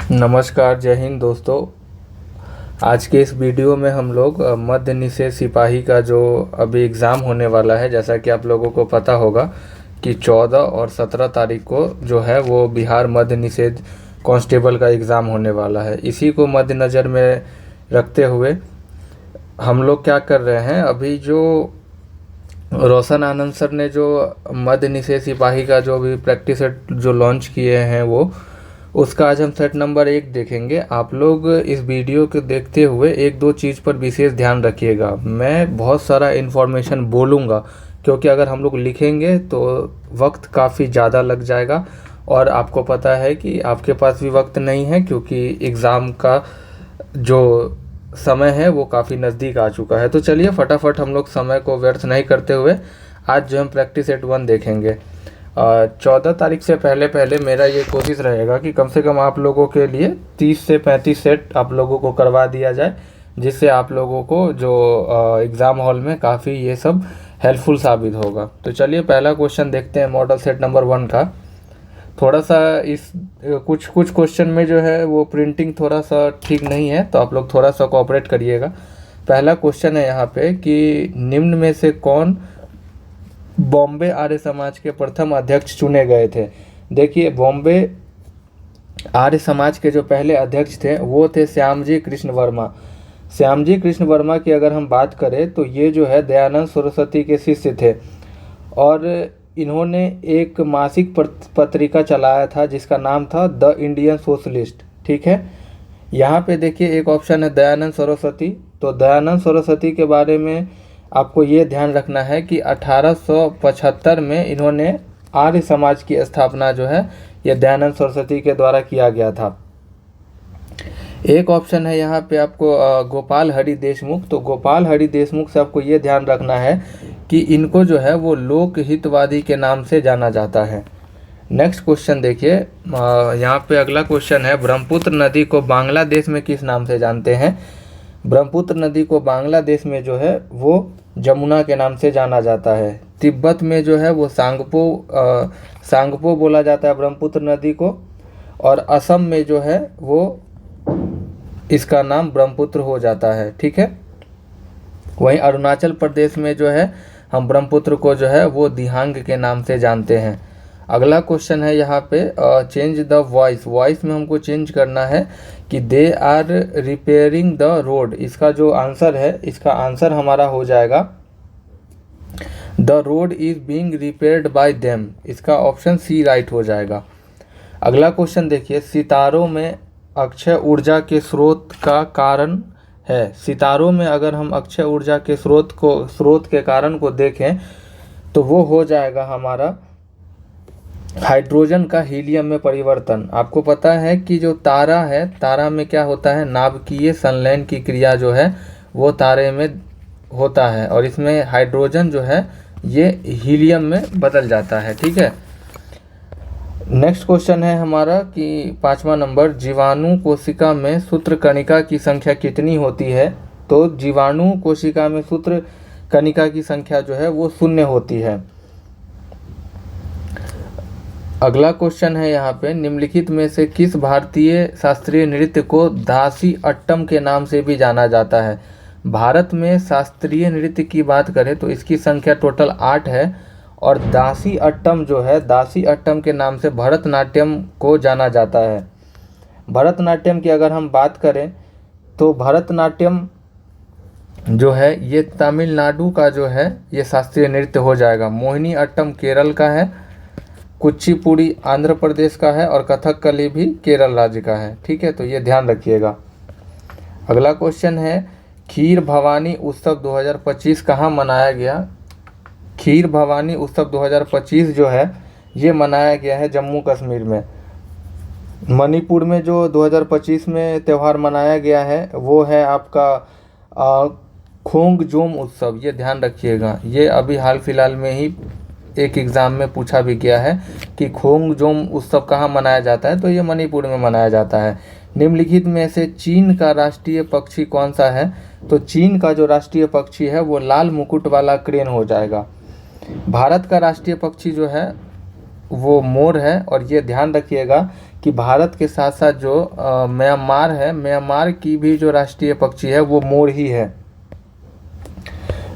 नमस्कार, जय हिंद दोस्तों। आज के इस वीडियो में हम लोग मद्य निषेध सिपाही का जो अभी एग्ज़ाम होने वाला है, जैसा कि आप लोगों को पता होगा कि 14 और 17 तारीख को जो है वो बिहार मद्य निषेध कांस्टेबल का एग्ज़ाम होने वाला है। इसी को मद्देनज़र में रखते हुए हम लोग क्या कर रहे हैं, अभी जो रोशन आनंद सर ने जो मद्य निषेध सिपाही का जो भी प्रैक्टिस सेट जो लॉन्च किए हैं वो उसका आज हम सेट नंबर 1 देखेंगे। आप लोग इस वीडियो को देखते हुए एक दो चीज़ पर विशेष ध्यान रखिएगा। मैं बहुत सारा इन्फॉर्मेशन बोलूँगा क्योंकि अगर हम लोग लिखेंगे तो वक्त काफ़ी ज़्यादा लग जाएगा और आपको पता है कि आपके पास भी वक्त नहीं है क्योंकि एग्ज़ाम का जो समय है वो काफ़ी नज़दीक आ चुका है। तो चलिए फटाफट हम लोग समय को व्यर्थ नहीं करते हुए आज जो हम प्रैक्टिस सेट 1 देखेंगे। 14 तारीख से पहले पहले मेरा ये कोशिश रहेगा कि कम से कम आप लोगों के लिए 30 से 35 सेट आप लोगों को करवा दिया जाए, जिससे आप लोगों को जो एग्ज़ाम हॉल में काफ़ी ये सब हेल्पफुल साबित होगा। तो चलिए पहला क्वेश्चन देखते हैं मॉडल सेट नंबर 1 का। थोड़ा सा इस कुछ क्वेश्चन में जो है वो प्रिंटिंग थोड़ा सा ठीक नहीं है, तो आप लोग थोड़ा सा कोऑपरेट करिएगा। पहला क्वेश्चन है यहाँ पे कि निम्न में से कौन बॉम्बे आर्य समाज के प्रथम अध्यक्ष चुने गए थे। देखिए, बॉम्बे आर्य समाज के जो पहले अध्यक्ष थे वो थे श्यामजी कृष्ण वर्मा। श्यामजी कृष्ण वर्मा की अगर हम बात करें तो ये जो है दयानंद सरस्वती के शिष्य थे और इन्होंने एक मासिक पत्रिका चलाया था जिसका नाम था द इंडियन सोशलिस्ट। ठीक है, यहाँ पे देखिए एक ऑप्शन है दयानंद सरस्वती। तो दयानंद सरस्वती के बारे में आपको ये ध्यान रखना है कि 1875 में इन्होंने आर्य समाज की स्थापना जो है ये दयानंद सरस्वती के द्वारा किया गया था। एक ऑप्शन है यहाँ पे आपको गोपाल हरि देशमुख। तो गोपाल हरि देशमुख से आपको ये ध्यान रखना है कि इनको जो है वो लोक हितवादी के नाम से जाना जाता है। नेक्स्ट क्वेश्चन देखिए, यहाँ पे अगला क्वेश्चन है ब्रह्मपुत्र नदी को बांग्लादेश में किस नाम से जानते हैं। ब्रह्मपुत्र नदी को बांग्लादेश में जो है वो जमुना के नाम से जाना जाता है। तिब्बत में जो है वो सांगपो बोला जाता है ब्रह्मपुत्र नदी को, और असम में जो है वो इसका नाम ब्रह्मपुत्र हो जाता है। ठीक है, वहीं अरुणाचल प्रदेश में जो है हम ब्रह्मपुत्र को जो है वो दिहांग के नाम से जानते हैं। अगला क्वेश्चन है यहाँ पे चेंज द वॉइस में हमको चेंज करना है कि they are repairing the road. इसका जो आंसर है, इसका आंसर हमारा हो जाएगा the road is being repaired by them. इसका ऑप्शन सी राइट हो जाएगा। अगला क्वेश्चन देखिए, सितारों में अक्षय ऊर्जा के स्रोत का कारण है। सितारों में अगर हम अक्षय ऊर्जा के स्रोत के कारण को देखें तो वो हो जाएगा हमारा हाइड्रोजन का हीलियम में परिवर्तन। आपको पता है कि जो तारा है, तारा में क्या होता है, नाभिकीय संलयन की क्रिया जो है वो तारे में होता है और इसमें हाइड्रोजन जो है ये हीलियम में बदल जाता है। ठीक है, नेक्स्ट क्वेश्चन है हमारा कि 5वां नंबर, जीवाणु कोशिका में सूत्र कणिका की संख्या कितनी होती है। तो जीवाणु कोशिका में सूत्र कणिका की संख्या जो है वो 0 होती है। अगला क्वेश्चन है यहाँ पे, निम्नलिखित में से किस भारतीय शास्त्रीय नृत्य को दासी अट्टम के नाम से भी जाना जाता है। भारत में शास्त्रीय नृत्य की बात करें तो इसकी संख्या टोटल 8 है और दासी अट्टम जो है, दासी अट्टम के नाम से भरतनाट्यम को जाना जाता है। भरतनाट्यम की अगर हम बात करें तो भरतनाट्यम जो है ये तमिलनाडु का जो है ये शास्त्रीय नृत्य हो जाएगा। मोहिनी अट्टम केरल का है, कुचिपुड़ी आंध्र प्रदेश का है और कथकली भी केरल राज्य का है। ठीक है, तो ये ध्यान रखिएगा। अगला क्वेश्चन है, खीर भवानी उत्सव 2025 कहाँ मनाया गया। खीर भवानी उत्सव 2025 जो है ये मनाया गया है जम्मू कश्मीर में। मणिपुर में जो 2025 में त्यौहार मनाया गया है वो है आपका खोंगजोम उत्सव। ये ध्यान रखिएगा, ये अभी हाल फिलहाल में ही एक एग्ज़ाम में पूछा भी गया है कि खोंगजोम उत्सव कहाँ मनाया जाता है, तो ये मणिपुर में मनाया जाता है। निम्नलिखित में से चीन का राष्ट्रीय पक्षी कौन सा है। तो चीन का जो राष्ट्रीय पक्षी है वो लाल मुकुट वाला क्रेन हो जाएगा। भारत का राष्ट्रीय पक्षी जो है वो मोर है और ये ध्यान रखिएगा कि भारत के साथ साथ जो म्यांमार है, म्यांमार की भी जो राष्ट्रीय पक्षी है वो मोर ही है।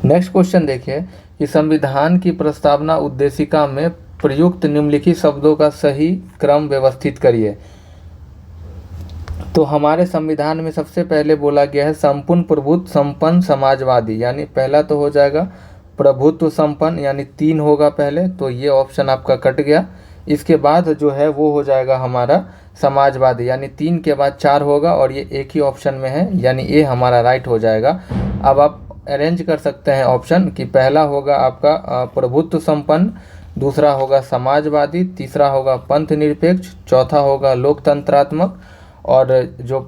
नेक्स्ट क्वेश्चन देखिए कि संविधान की प्रस्तावना उद्देशिका में प्रयुक्त निम्नलिखित शब्दों का सही क्रम व्यवस्थित करिए। तो हमारे संविधान में सबसे पहले बोला गया है संपूर्ण प्रभुत्व संपन्न समाजवादी, यानी पहला तो हो जाएगा प्रभुत्व संपन्न, यानी 3 होगा पहले, तो ये ऑप्शन आपका कट गया। इसके बाद जो है वो हो जाएगा हमारा समाजवादी, यानी 3 के बाद 4 होगा और ये एक ही ऑप्शन में है, यानी ये हमारा राइट हो जाएगा। अब आप अरेंज कर सकते हैं ऑप्शन कि पहला होगा आपका प्रभुत्व संपन्न, दूसरा होगा समाजवादी, तीसरा होगा पंथ निरपेक्ष, चौथा होगा लोकतंत्रात्मक, और जो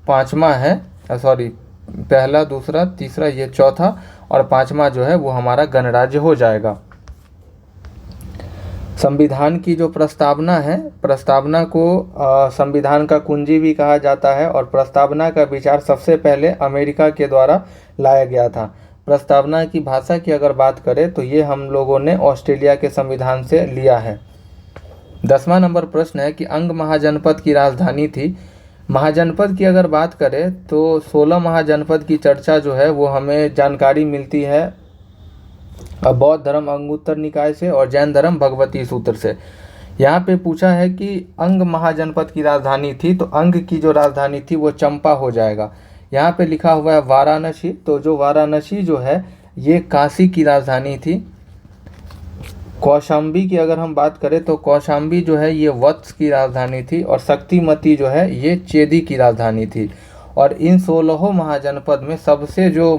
पांचवा है पहला, दूसरा, तीसरा, ये चौथा, और पांचवा जो है वो हमारा गणराज्य हो जाएगा। संविधान की जो प्रस्तावना है, प्रस्तावना को संविधान का कुंजी भी कहा जाता है, और प्रस्तावना का विचार सबसे पहले अमेरिका के द्वारा लाया गया था। प्रस्तावना की भाषा की अगर बात करें तो ये हम लोगों ने ऑस्ट्रेलिया के संविधान से लिया है। 10वां नंबर प्रश्न है कि अंग महाजनपद की राजधानी थी। महाजनपद की अगर बात करें तो 16 महाजनपद की चर्चा जो है वो हमें जानकारी मिलती है बौद्ध धर्म अंगुत्तर निकाय से और जैन धर्म भगवती सूत्र से। यहाँ पे पूछा है कि अंग महाजनपद की राजधानी थी, तो अंग की जो राजधानी थी वो चंपा हो जाएगा। यहाँ पे लिखा हुआ है वाराणसी, तो जो वाराणसी जो है ये काशी की राजधानी थी। कौशाम्बी की अगर हम बात करें तो कौशाम्बी जो है ये वत्स की राजधानी थी, और शक्तिमती जो है ये चेदी की राजधानी थी। और इन 16 महाजनपद में सबसे जो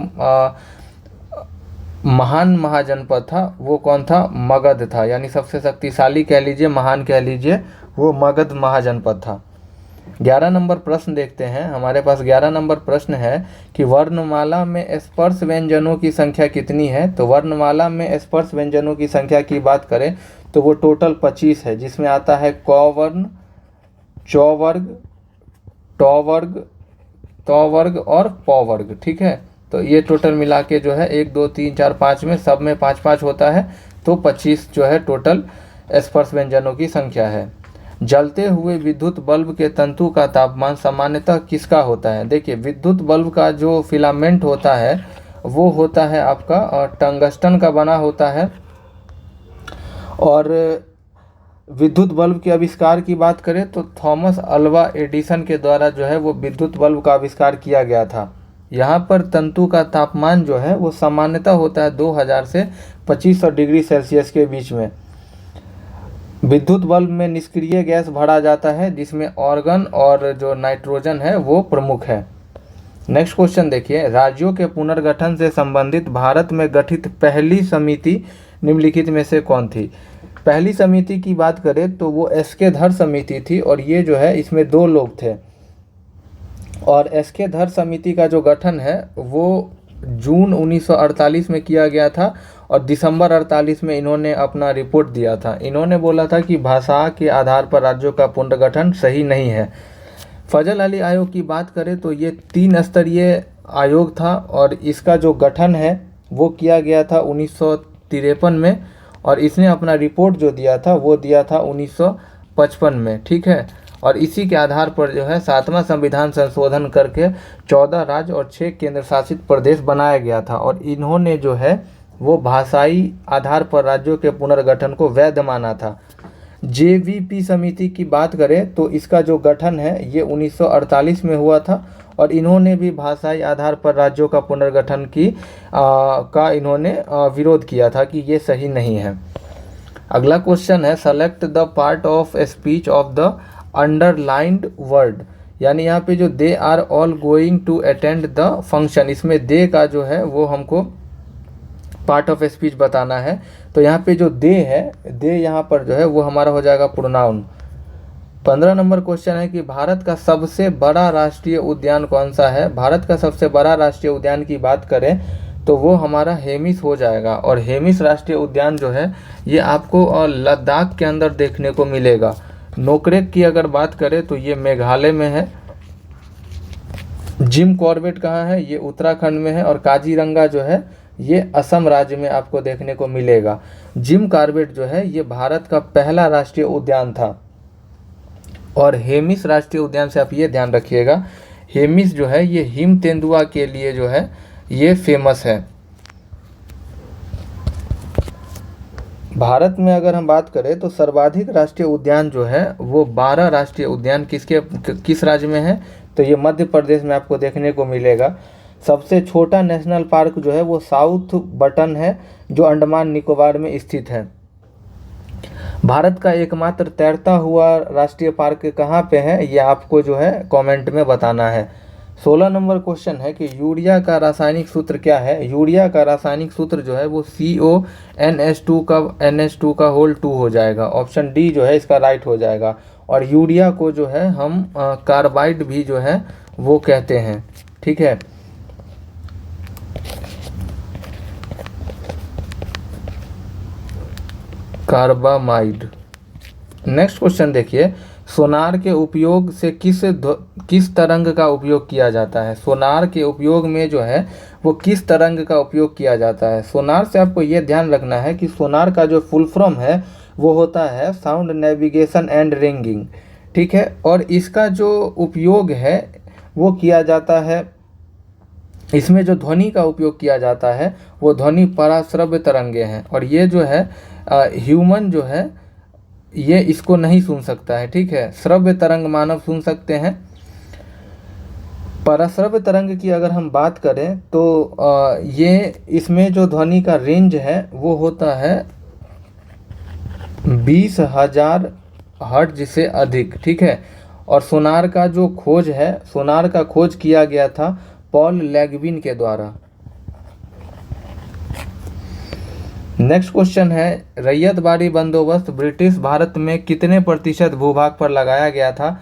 महान महाजनपद था वो कौन था? मगध था, यानी सबसे शक्तिशाली कह लीजिए, महान कह लीजिए, वो मगध महाजनपद था। 11 नंबर प्रश्न देखते हैं। हमारे पास 11 नंबर प्रश्न है कि वर्णमाला में स्पर्श व्यंजनों की संख्या कितनी है? तो वर्णमाला में स्पर्श व्यंजनों की संख्या की बात करें तो वो टोटल 25 है, जिसमें आता है क वर्ण, चौ वर्ग, टौ वर्ग, तौ वर्ग और पौ वर्ग। ठीक है, तो ये टोटल मिला के जो है 1 2 3 4 5 में सब में 5 5 होता है, तो 25 जो है टोटल स्पर्श व्यंजनों की संख्या है। जलते हुए विद्युत बल्ब के तंतु का तापमान सामान्यतः किसका होता है? देखिए, विद्युत बल्ब का जो फिलामेंट होता है वो होता है आपका टंगस्टन का बना होता है। और विद्युत बल्ब के आविष्कार की बात करें तो थॉमस अल्वा एडिसन के द्वारा जो है वो विद्युत बल्ब का आविष्कार किया गया था। यहाँ पर तंतु का तापमान जो है वो सामान्यतः होता है 2000 से 2500 डिग्री सेल्सियस के बीच में। विद्युत बल्ब में निष्क्रिय गैस भरा जाता है, जिसमें ऑर्गन और जो नाइट्रोजन है वो प्रमुख है। नेक्स्ट क्वेश्चन देखिए, राज्यों के पुनर्गठन से संबंधित भारत में गठित पहली समिति निम्नलिखित में से कौन थी? पहली समिति की बात करें तो वो एस.के. धर समिति थी, और ये जो है इसमें 2 लोग थे। और एस.के. धर समिति का जो गठन है वो जून 1948 में किया गया था, और दिसंबर 48 में इन्होंने अपना रिपोर्ट दिया था। इन्होंने बोला था कि भाषा के आधार पर राज्यों का पुनर्गठन सही नहीं है। फजल अली आयोग की बात करें तो ये 3 स्तरीय आयोग था, और इसका जो गठन है वो किया गया था 1953 में, और इसने अपना रिपोर्ट जो दिया था वो दिया था 1955 में। ठीक है, और इसी के आधार पर जो है 7वां संविधान संशोधन करके 14 राज्य और 6 केंद्र शासित प्रदेश बनाया गया था, और इन्होंने जो है वो भाषाई आधार पर राज्यों के पुनर्गठन को वैध माना था। जेवीपी समिति की बात करें तो इसका जो गठन है ये 1948 में हुआ था, और इन्होंने भी भाषाई आधार पर राज्यों का पुनर्गठन का इन्होंने विरोध किया था कि ये सही नहीं है। अगला क्वेश्चन है, select the part of speech of the underlined word, यानी यहाँ पे जो they are all going to attend the function, इसमें दे का जो है वो हमको पार्ट ऑफ स्पीच बताना है। तो यहाँ पे जो दे है, दे यहाँ पर जो है वो हमारा हो जाएगा प्रोनाउन। 15 नंबर क्वेश्चन है कि भारत का सबसे बड़ा राष्ट्रीय उद्यान कौन सा है? भारत का सबसे बड़ा राष्ट्रीय उद्यान की बात करें तो वो हमारा हेमिस हो जाएगा, और हेमिस राष्ट्रीय उद्यान जो है ये आपको लद्दाख के अंदर देखने को मिलेगा। नोकरेक की अगर बात करें तो ये मेघालय में है। जिम कॉर्बेट कहाँ है? ये उत्तराखंड में है। और काजीरंगा जो है ये असम राज्य में आपको देखने को मिलेगा। जिम कॉर्बेट जो है ये भारत का पहला राष्ट्रीय उद्यान था। और हेमिस राष्ट्रीय उद्यान से आप ये ध्यान रखिएगा, हेमिस जो है ये हिम तेंदुआ के लिए जो है ये फेमस है। भारत में अगर हम बात करें तो सर्वाधिक राष्ट्रीय उद्यान जो है वो 12 राष्ट्रीय उद्यान किस राज्य में है, तो ये मध्य प्रदेश में आपको देखने को मिलेगा। सबसे छोटा नेशनल पार्क जो है वो साउथ बटन है, जो अंडमान निकोबार में स्थित है। भारत का एकमात्र तैरता हुआ राष्ट्रीय पार्क कहाँ पे है, ये आपको जो है कमेंट में बताना है। 16 नंबर क्वेश्चन है कि यूरिया का रासायनिक सूत्र क्या है। यूरिया का रासायनिक सूत्र जो है वो CONH2 का होल 2 हो जाएगा। ऑप्शन डी जो है इसका राइट हो जाएगा। और यूरिया को जो है हम कार्बाइड भी जो है वो कहते हैं, ठीक है। कार्बामाइड। नेक्स्ट क्वेश्चन देखिए, सोनार के उपयोग से किस तरंग का उपयोग किया जाता है। सोनार के उपयोग में जो है वो किस तरंग का उपयोग किया जाता है। सोनार से आपको ये ध्यान रखना है कि सोनार का जो फुल फॉर्म है वो होता है साउंड नेविगेशन एंड रिंगिंग, ठीक है। और इसका जो उपयोग है वो किया जाता है, इसमें जो ध्वनि का उपयोग किया जाता है वो ध्वनि पराश्रव्य तरंगे हैं। और ये जो है ह्यूमन जो है ये इसको नहीं सुन सकता है, ठीक है। श्रव्य तरंग मानव सुन सकते हैं। पराश्रव्य तरंग की अगर हम बात करें तो ये इसमें जो ध्वनि का रेंज है वो होता है 20,000 हर्ट्ज से अधिक, ठीक है। और सोनार का जो खोज है, सोनार का खोज किया गया था पॉल लैगविन के द्वारा। नेक्स्ट क्वेश्चन है, रैयतवाड़ी बंदोबस्त ब्रिटिश भारत में कितने प्रतिशत भूभाग पर लगाया गया था।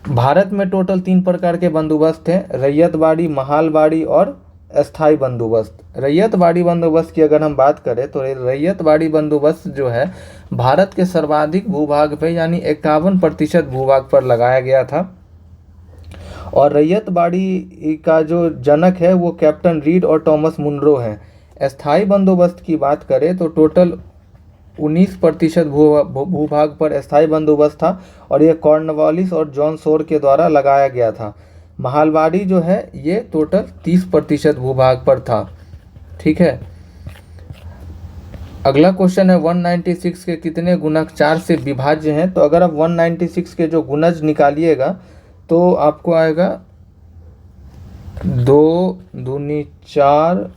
भारत में टोटल 3 प्रकार के बंदोबस्त हैं, रैयतवाड़ी, महालवाड़ी और अस्थाई बंदोबस्त। रैयतवाड़ी बंदोबस्त की अगर हम बात करें तो रैयतवाड़ी बंदोबस्त जो है भारत के सर्वाधिक भूभाग पे यानी 51% भूभाग पर लगाया गया था। और रैयतवाड़ी का जो जनक है वो कैप्टन रीड और टॉमस मुनरो हैं। अस्थाई बंदोबस्त की बात करें तो टोटल 19% भूभाग पर अस्थाई बंदोबस्त था और ये कॉर्नवालिस और जॉन शोर के द्वारा लगाया गया था। महालवाड़ी जो है ये टोटल 30% भूभाग पर था, ठीक है। अगला क्वेश्चन है 196 के कितने गुणक 4 से विभाज्य हैं। तो अगर आप 196 के जो गुणज निकालिएगा तो आपको आएगा 2 दूनी 4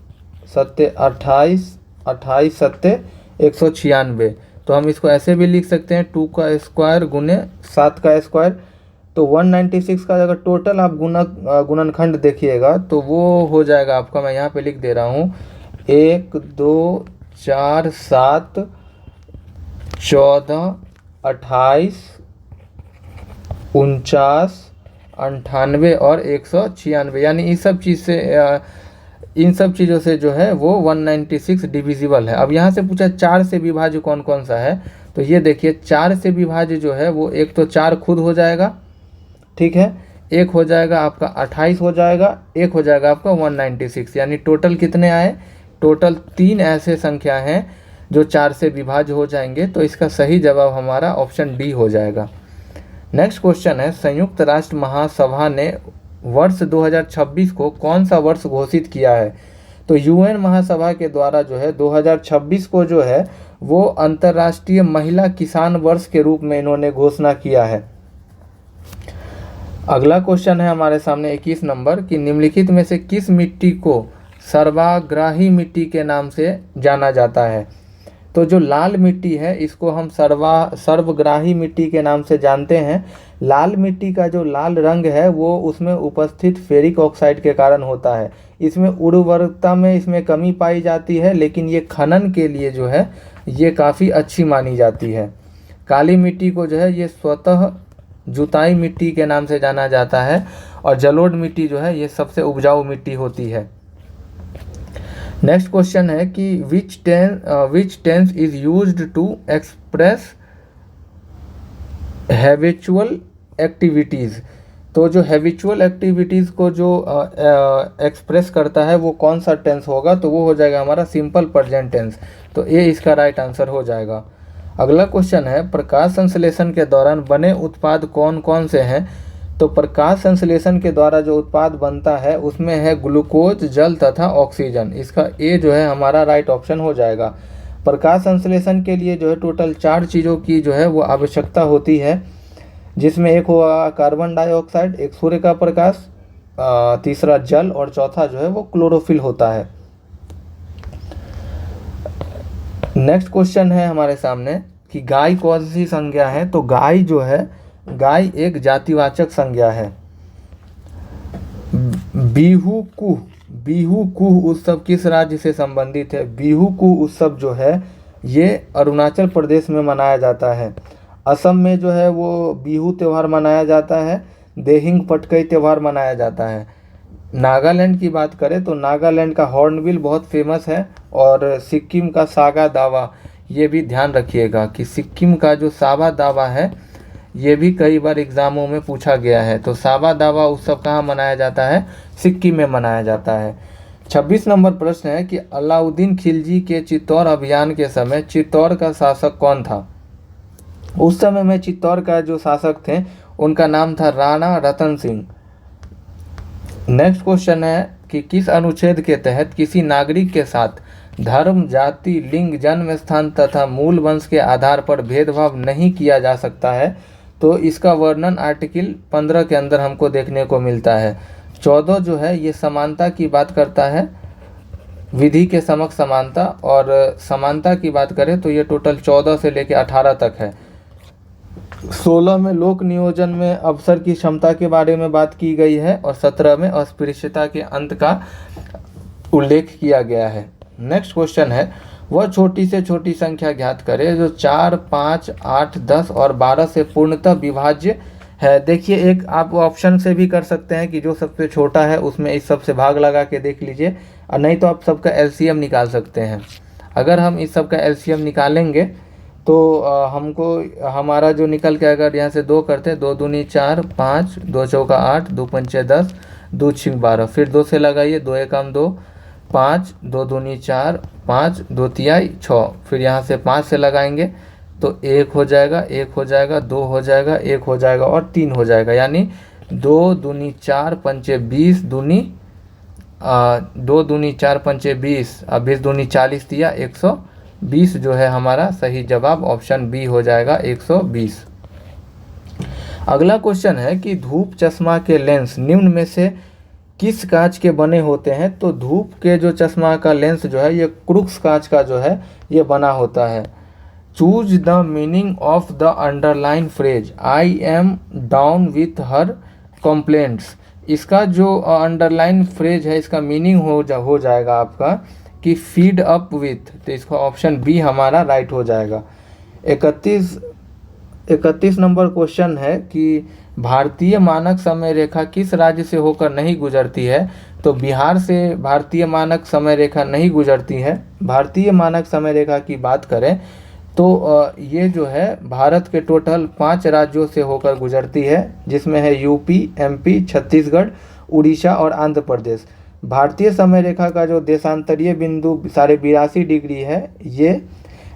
सत्ते 28, 28 सत्ते 196। तो हम इसको ऐसे भी लिख सकते हैं 2 का स्क्वायर गुने 7 का स्क्वायर। तो 196 का अगर टोटल आप गुणनखंड देखिएगा तो वो हो जाएगा आपका, मैं यहाँ पे लिख दे रहा हूँ 1 2 4 7 14 28 49 98 और 196, यानी इन सब चीज़ों से जो है वो 196 डिविजिबल है। अब यहाँ से पूछा 4 से विभाज्य कौन कौन सा है, तो ये देखिए 4 से विभाज्य जो है वो एक तो 4 खुद हो जाएगा, ठीक है। एक हो जाएगा आपका 28 हो जाएगा, एक हो जाएगा आपका 196, यानी टोटल कितने आए, टोटल 3 ऐसे संख्या हैं जो 4 से विभाज्य हो जाएंगे। तो इसका सही जवाब हमारा ऑप्शन डी हो जाएगा। नेक्स्ट क्वेश्चन है, संयुक्त राष्ट्र महासभा ने वर्ष 2026 को कौन सा वर्ष घोषित किया है। तो यूएन महासभा के द्वारा जो है 2026 को जो है वो अंतर्राष्ट्रीय महिला किसान वर्ष के रूप में इन्होंने घोषणा किया है। अगला क्वेश्चन है हमारे सामने 21 नंबर कि निम्नलिखित में से किस मिट्टी को सर्वाग्राही मिट्टी के नाम से जाना जाता है। तो जो लाल मिट्टी है इसको हम सर्वग्राही मिट्टी के नाम से जानते हैं। लाल मिट्टी का जो लाल रंग है वो उसमें उपस्थित फेरिक ऑक्साइड के कारण होता है। इसमें उर्वरकता में इसमें कमी पाई जाती है, लेकिन ये खनन के लिए जो है ये काफ़ी अच्छी मानी जाती है। काली मिट्टी को जो है ये स्वतः जुताई मिट्टी के नाम से जाना जाता है और जलोढ़ मिट्टी जो है ये सबसे उपजाऊ मिट्टी होती है। नेक्स्ट क्वेश्चन है कि which tense is used to express habitual activities. तो जो हैबिचुअल एक्टिविटीज़ को जो एक्सप्रेस करता है वो कौन सा टेंस होगा, तो वो हो जाएगा हमारा सिंपल प्रेजेंट टेंस। तो ये इसका राइट आंसर हो जाएगा। अगला क्वेश्चन है, प्रकाश संश्लेषण के दौरान बने उत्पाद कौन कौन से हैं? तो प्रकाश संश्लेषण के द्वारा जो उत्पाद बनता है उसमें है ग्लूकोज, जल तथा ऑक्सीजन। इसका ए जो है हमारा राइट ऑप्शन हो जाएगा। प्रकाश संश्लेषण के लिए जो है टोटल 4 चीज़ों की जो है वो आवश्यकता होती है, जिसमें एक हुआ कार्बन डाइऑक्साइड, एक सूर्य का प्रकाश, तीसरा जल और चौथा जो है वो क्लोरोफिल होता है। नेक्स्ट क्वेश्चन है हमारे सामने कि गाय कौन सी संज्ञा है? तो गाय जो है, गाय एक जातिवाचक संज्ञा है। बिहू कुह उत्सव किस राज्य से संबंधित है? बिहू कुह उत्सव जो है ये अरुणाचल प्रदेश में मनाया जाता है। असम में जो है वो बिहू त्यौहार मनाया जाता है। देहिंग पटकई त्यौहार मनाया जाता है। नागालैंड की बात करें तो नागालैंड का हॉर्नबिल बहुत फेमस है। और सिक्किम का सागा दावा, ये भी ध्यान रखिएगा कि सिक्किम का जो साबा दावा है ये भी कई बार एग्जामों में पूछा गया है। तो साबा दावा उत्सव कहाँ मनाया जाता है? सिक्किम में मनाया जाता है। 26 नंबर प्रश्न है कि अलाउद्दीन खिलजी के चित्तौड़ अभियान के समय चित्तौड़ का शासक कौन था? उस समय में चित्तौड़ का जो शासक थे उनका नाम था राणा रतन सिंह। नेक्स्ट क्वेश्चन है कि किस अनुच्छेद के तहत किसी नागरिक के साथ धर्म, जाति, लिंग, जन्म स्थान तथा मूल वंश के आधार पर भेदभाव नहीं किया जा सकता है? तो इसका वर्णन आर्टिकल 15 के अंदर हमको देखने को मिलता है। 14 जो है ये समानता की बात करता है, विधि के समक्ष समानता। और समानता की बात करें तो ये टोटल 14 से लेकर 18 तक है। 16 में लोक नियोजन में अवसर की क्षमता के बारे में बात की गई है। और 17 में अस्पृश्यता के अंत का उल्लेख किया गया है। नेक्स्ट क्वेश्चन है, वह छोटी से छोटी संख्या ज्ञात करे जो 4, 5, 8, 10 और 12 से पूर्णतः विभाज्य है। देखिए, एक आप ऑप्शन से भी कर सकते हैं कि जो सबसे छोटा है उसमें इस सब से भाग लगा के देख लीजिए, और नहीं तो आप सबका एलसीएम निकाल सकते हैं। अगर हम इस सब का एलसीएम निकालेंगे तो हमको हमारा जो निकल के, अगर यहाँ से 2 करते हैं, 2 दूनी 4, 5, 2 चौका 8, 2 पंचे 10, 2 छिक 12, फिर 2 से लगाइए, 2 एकम 2, 5, 2 दूनी 4, 5, 2 तिहाई 6, फिर यहाँ से 5 से लगाएंगे तो 1 हो जाएगा, 1 हो जाएगा, 2 हो जाएगा, 1 हो जाएगा और 3 हो जाएगा। यानी 2 दूनी 4 पंचे 20 दूनी 2 दूनी 4 पंचे 20, 20 दूनी 40 दिया 120 जो है हमारा सही जवाब ऑप्शन बी हो जाएगा 120। अगला क्वेश्चन है कि धूप चश्मा के लेंस निम्न में से किस कांच के बने होते हैं? तो धूप के जो चश्मा का लेंस जो है ये क्रूक्स कांच का जो है ये बना होता है। Choose the meaning of the underline phrase I am down with her complaints. इसका जो अंडरलाइन फ्रेज है इसका मीनिंग हो जाएगा आपका कि फीड अप विथ। तो इसका ऑप्शन बी हमारा राइट हो जाएगा। 31 नंबर क्वेश्चन है कि भारतीय मानक समय रेखा किस राज्य से होकर नहीं गुजरती है? तो बिहार से भारतीय मानक समय रेखा नहीं गुजरती है। भारतीय मानक समय रेखा की बात करें तो ये जो है भारत के टोटल 5 राज्यों से होकर गुजरती है, जिसमें है यूपी, एमपी, छत्तीसगढ़, उड़ीसा और आंध्र प्रदेश। भारतीय समय रेखा का जो देशांतरीय बिंदु 82.5 डिग्री है ये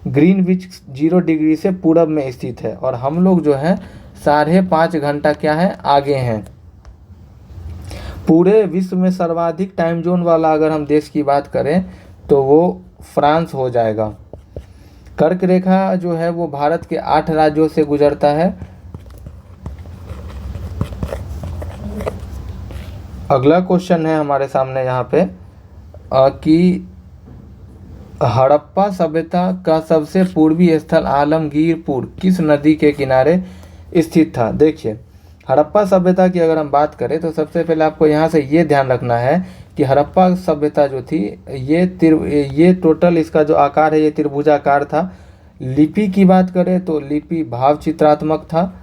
ग्रीनविच 0 डिग्री से पूरब में स्थित है। और हम लोग जो है 5.5 घंटा क्या है आगे हैं। पूरे विश्व में सर्वाधिक टाइम जोन वाला अगर हम देश की बात करें तो वो फ्रांस हो जाएगा। कर्क रेखा जो है वो भारत के 8 राज्यों से गुजरता है। अगला क्वेश्चन है हमारे सामने यहाँ पे कि हड़प्पा सभ्यता का सबसे पूर्वी स्थल आलमगीरपुर किस नदी के किनारे स्थित था? देखिए, हड़प्पा सभ्यता की अगर हम बात करें तो सबसे पहले आपको यहाँ से ये ध्यान रखना है कि हड़प्पा सभ्यता जो थी ये टोटल इसका जो आकार है ये त्रिभुजाकार था। लिपि की बात करें तो लिपि भाव चित्रात्मक था,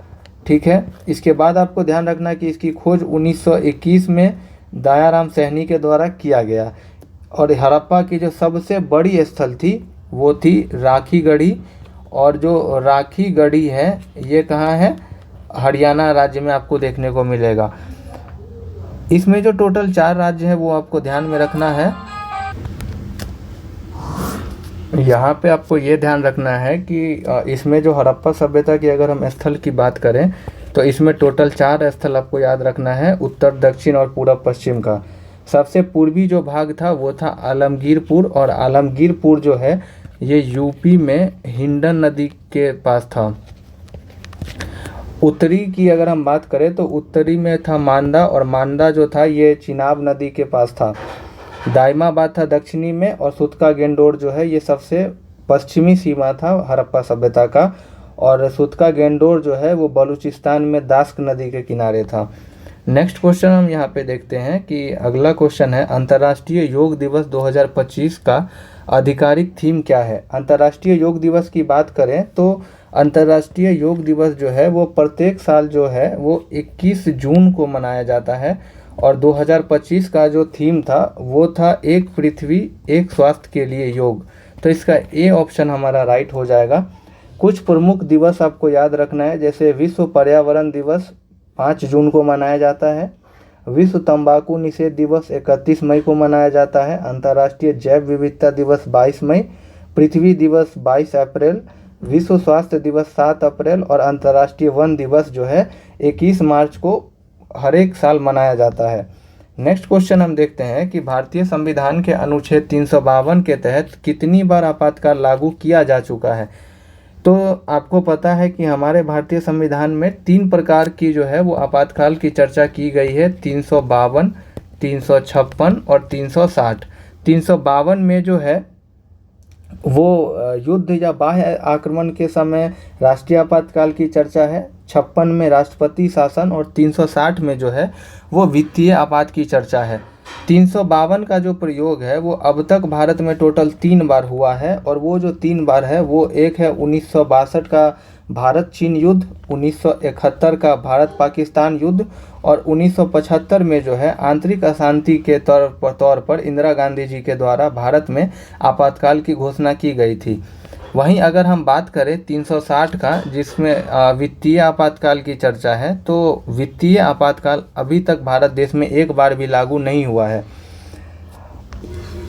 ठीक है। इसके बाद आपको ध्यान रखना कि इसकी खोज 1921 में दयाराम सैनी के द्वारा किया गया। और हड़प्पा की जो सबसे बड़ी स्थल थी वो थी राखी गढ़ी। और जो राखी गढ़ी है ये कहाँ है? हरियाणा राज्य में आपको देखने को मिलेगा। इसमें जो टोटल 4 राज्य है वो आपको ध्यान में रखना है। यहाँ पे आपको ये ध्यान रखना है कि इसमें जो हड़प्पा सभ्यता की अगर हम स्थल की बात करें तो इसमें टोटल 4 स्थल आपको याद रखना है, उत्तर, दक्षिण और पूरब पश्चिम का। सबसे पूर्वी जो भाग था वो था आलमगीरपुर, और आलमगीरपुर जो है ये यूपी में हिंडन नदी के पास था। उत्तरी की अगर हम बात करें तो उत्तरी में था मांदा, और मांदा जो था ये चिनाब नदी के पास था। दाइमाबाद था दक्षिणी में, और सुतका गेंडोर जो है ये सबसे पश्चिमी सीमा था हड़प्पा सभ्यता का, और सुतका गेंडोर जो है वो बलूचिस्तान में दास्क नदी के किनारे था। नेक्स्ट क्वेश्चन हम यहाँ पे देखते हैं कि अगला क्वेश्चन है अंतर्राष्ट्रीय योग दिवस 2025 का आधिकारिक थीम क्या है। अंतर्राष्ट्रीय योग दिवस की बात करें तो अंतर्राष्ट्रीय योग दिवस जो है वो प्रत्येक साल जो है वो 21 जून को मनाया जाता है, और 2025 का जो थीम था वो था एक पृथ्वी एक स्वास्थ्य के लिए योग। तो इसका ए ऑप्शन हमारा राइट हो जाएगा। कुछ प्रमुख दिवस आपको याद रखना है, जैसे विश्व पर्यावरण दिवस 5 जून को मनाया जाता है, विश्व तंबाकू निषेध दिवस 31 मई को मनाया जाता है, अंतर्राष्ट्रीय जैव विविधता दिवस 22 मई, पृथ्वी दिवस 22 अप्रैल, विश्व स्वास्थ्य दिवस 7 अप्रैल, और अंतर्राष्ट्रीय वन दिवस जो है 21 मार्च को हर एक साल मनाया जाता है। नेक्स्ट क्वेश्चन हम देखते हैं कि भारतीय संविधान के अनुच्छेद 352 के तहत कितनी बार आपातकाल लागू किया जा चुका है। तो आपको पता है कि हमारे भारतीय संविधान में 3 प्रकार की जो है वो आपातकाल की चर्चा की गई है, 352, 356 और 360। 352 में जो है वो युद्ध या बाह्य आक्रमण के समय राष्ट्रीय आपातकाल की चर्चा है, 56 में राष्ट्रपति शासन, और 360 में जो है वो वित्तीय आपात की चर्चा है। 352 का जो प्रयोग है वो अब तक भारत में टोटल 3 बार हुआ है, और वो जो 3 बार है वो एक है 1962 का भारत चीन युद्ध, 1971 का भारत पाकिस्तान युद्ध, और 1975 में जो है आंतरिक अशांति के तौर पर इंदिरा गांधी जी के द्वारा भारत में आपातकाल की घोषणा की गई थी। वहीं अगर हम बात करें 360 का, जिसमें वित्तीय आपातकाल की चर्चा है, तो वित्तीय आपातकाल अभी तक भारत देश में एक बार भी लागू नहीं हुआ है।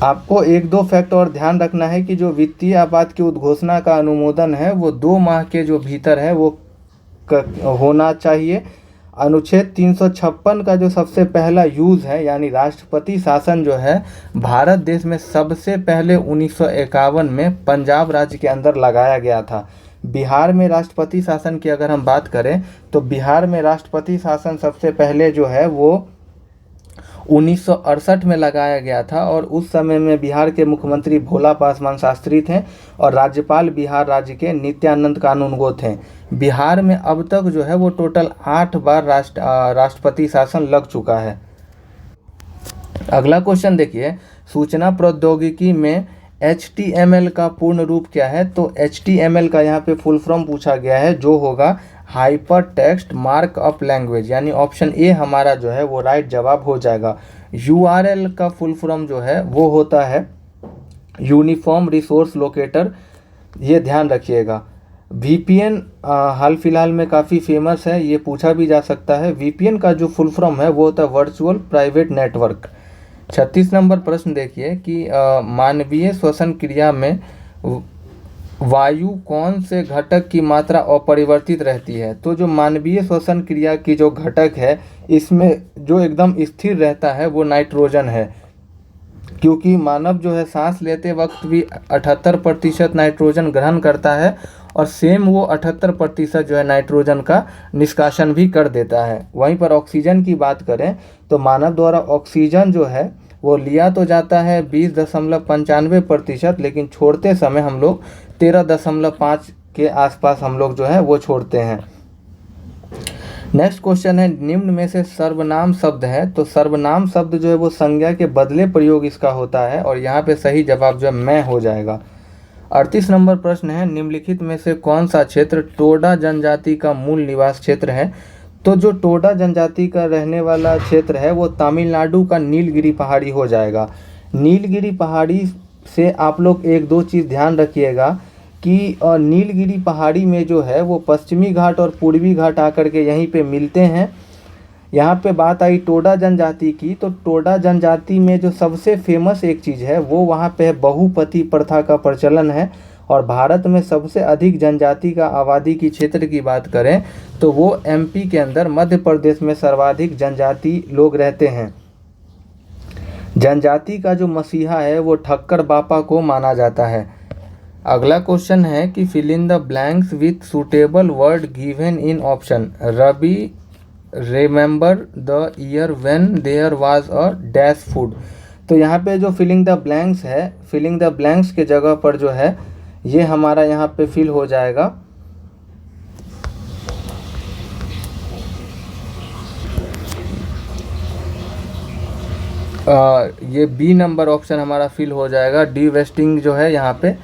आपको 1-2 फैक्ट और ध्यान रखना है कि जो वित्तीय आपात की उद्घोषणा का अनुमोदन है वो 2 माह के जो भीतर है वो होना चाहिए। अनुच्छेद 356 का जो सबसे पहला यूज़ है यानी राष्ट्रपति शासन जो है भारत देश में सबसे पहले 1951 में पंजाब राज्य के अंदर लगाया गया था। बिहार में राष्ट्रपति शासन की अगर हम बात करें तो बिहार में राष्ट्रपति शासन सबसे पहले जो है वो 1968 में लगाया गया था, और उस समय में बिहार के मुख्यमंत्री भोला पासवान शास्त्री थे और राज्यपाल बिहार राज्य के नित्यानंद कानूनगो थे। बिहार में अब तक जो है वो टोटल 8 बार राष्ट्रपति शासन लग चुका है। अगला क्वेश्चन देखिए, सूचना प्रौद्योगिकी में HTML का पूर्ण रूप क्या है। तो HTML का यहाँ पे फुल फॉर्म पूछा गया है, जो होगा हाइपर टेक्स्ट मार्कअप लैंग्वेज, यानी ऑप्शन ए हमारा जो है वो राइट जवाब हो जाएगा। URL का फुल फॉर्म जो है वो होता है यूनिफॉर्म रिसोर्स लोकेटर, ये ध्यान रखिएगा। VPN हाल फिलहाल में काफ़ी फेमस है, ये पूछा भी जा सकता है। VPN का जो फुल फॉर्म है वो होता है वर्चुअल प्राइवेट नेटवर्क। 36 नंबर प्रश्न देखिए कि मानवीय श्वसन क्रिया में वायु कौन से घटक की मात्रा अपरिवर्तित रहती है। तो जो मानवीय श्वसन क्रिया की जो घटक है इसमें जो एकदम स्थिर रहता है वो नाइट्रोजन है, क्योंकि मानव जो है सांस लेते वक्त भी 78% नाइट्रोजन ग्रहण करता है, और सेम वो 78% जो है नाइट्रोजन का निष्कासन भी कर देता है। वहीं पर ऑक्सीजन की बात करें तो मानव द्वारा ऑक्सीजन जो है वो लिया तो जाता है 20.95%, लेकिन छोड़ते समय हम लोग 13.5 के आसपास हम लोग जो है वो छोड़ते हैं। नेक्स्ट क्वेश्चन है, निम्न में से सर्वनाम शब्द है। तो सर्वनाम शब्द जो है वो संज्ञा के बदले प्रयोग इसका होता है, और यहाँ पे सही जवाब जो है मैं हो जाएगा। 38 नंबर प्रश्न है, निम्नलिखित में से कौन सा क्षेत्र टोडा जनजाति का मूल निवास क्षेत्र है। तो जो टोडा जनजाति का रहने वाला क्षेत्र है वो तमिलनाडु का नीलगिरी पहाड़ी हो जाएगा। नीलगिरी पहाड़ी से आप लोग 1-2 चीज़ ध्यान रखिएगा कि नीलगिरी पहाड़ी में जो है वो पश्चिमी घाट और पूर्वी घाट आकर के यहीं पे मिलते हैं। यहाँ पे बात आई टोडा जनजाति की, तो टोडा जनजाति में जो सबसे फेमस एक चीज़ है वो वहाँ पे बहुपति प्रथा का प्रचलन है। और भारत में सबसे अधिक जनजाति का आबादी की क्षेत्र की बात करें तो वो एमपी के अंदर मध्य प्रदेश में सर्वाधिक जनजाति लोग रहते हैं। जनजाति का जो मसीहा है वो ठक्कर बापा को माना जाता है। अगला क्वेश्चन है कि fill in the blanks with suitable word given in option. Ravi remember the year when there was a dash food. तो यहाँ पे जो फिलिंग द ब्लैंक्स है, फिलिंग द ब्लैंक्स के जगह पर जो है ये हमारा यहाँ पे फिल हो जाएगा ये बी नंबर ऑप्शन हमारा फिल हो जाएगा। डी वेस्टिंग जो है यहाँ पे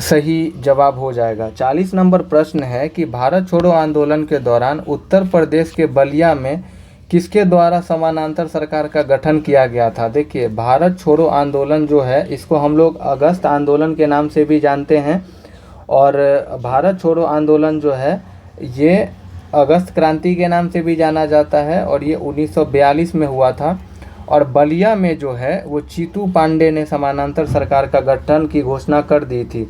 सही जवाब हो जाएगा। 40 नंबर प्रश्न है कि भारत छोड़ो आंदोलन के दौरान उत्तर प्रदेश के बलिया में किसके द्वारा समानांतर सरकार का गठन किया गया था। देखिए भारत छोड़ो आंदोलन जो है इसको हम लोग अगस्त आंदोलन के नाम से भी जानते हैं, और भारत छोड़ो आंदोलन जो है ये अगस्त क्रांति के नाम से भी जाना जाता है, और ये 1942 में हुआ था। और बलिया में जो है वो चीतू पांडे ने समानांतर सरकार का गठन की घोषणा कर दी थी।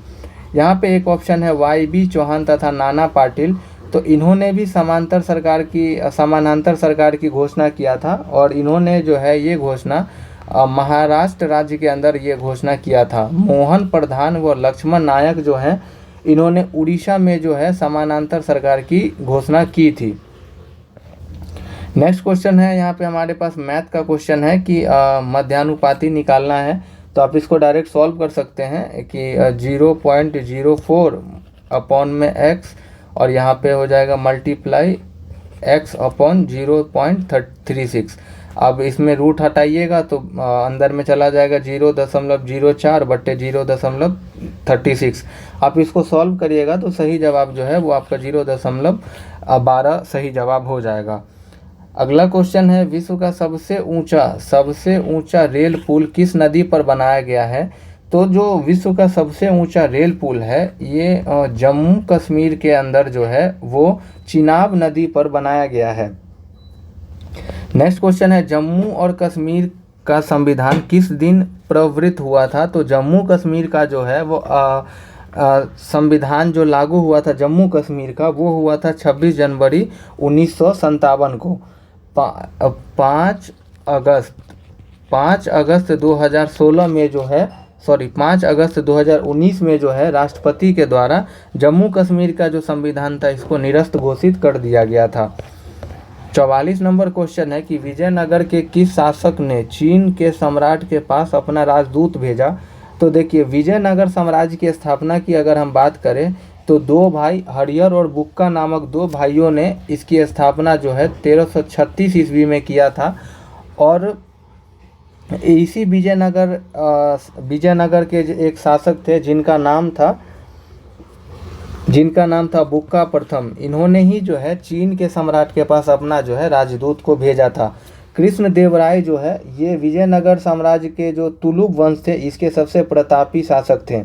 यहाँ पे एक ऑप्शन है वाई.बी. चौहान तथा नाना पाटिल, तो इन्होंने भी समानांतर सरकार की घोषणा किया था, और इन्होंने जो है ये घोषणा महाराष्ट्र राज्य के अंदर ये घोषणा किया था। मोहन प्रधान व लक्ष्मण नायक जो हैं इन्होंने उड़ीसा में जो है समानांतर सरकार की घोषणा की थी। नेक्स्ट क्वेश्चन है यहाँ पे हमारे पास मैथ का क्वेश्चन है कि मध्यानुपाती निकालना है, तो आप इसको डायरेक्ट सॉल्व कर सकते हैं कि 0.04 अपॉन में x, और यहाँ पे हो जाएगा मल्टीप्लाई x अपॉन 0.36। अब इसमें रूट हटाइएगा तो अंदर में चला जाएगा 0.04 बट्टे 0.36। आप इसको सॉल्व करिएगा तो सही जवाब जो है वो आपका 0.12 सही जवाब हो जाएगा। अगला क्वेश्चन है विश्व का सबसे ऊंचा रेल पुल किस नदी पर बनाया गया है। तो जो विश्व का सबसे ऊंचा रेल पुल है ये जम्मू कश्मीर के अंदर जो है वो चिनाब नदी पर बनाया गया है। नेक्स्ट क्वेश्चन है जम्मू और कश्मीर का संविधान किस दिन प्रवृत्त हुआ था। तो जम्मू कश्मीर का जो है वो संविधान जो लागू हुआ था जम्मू कश्मीर का वो हुआ था 26 जनवरी 1957 को। 5 अगस्त 2016 में जो है 5 अगस्त 2019 में जो है राष्ट्रपति के द्वारा जम्मू कश्मीर का जो संविधान था इसको निरस्त घोषित कर दिया गया था। 44 नंबर क्वेश्चन है कि विजयनगर के किस शासक ने चीन के सम्राट के पास अपना राजदूत भेजा। तो देखिए विजयनगर साम्राज्य की स्थापना की अगर हम बात करें तो दो भाई हरियर और बुक्का नामक दो भाइयों ने इसकी स्थापना जो है 1336 ईस्वी में किया था। और इसी विजयनगर के एक शासक थे जिनका नाम था बुक्का प्रथम। इन्होंने ही जो है चीन के सम्राट के पास अपना जो है राजदूत को भेजा था। कृष्ण देव राय जो है ये विजयनगर साम्राज्य के जो तुलुक वंश थे इसके सबसे प्रतापी शासक थे।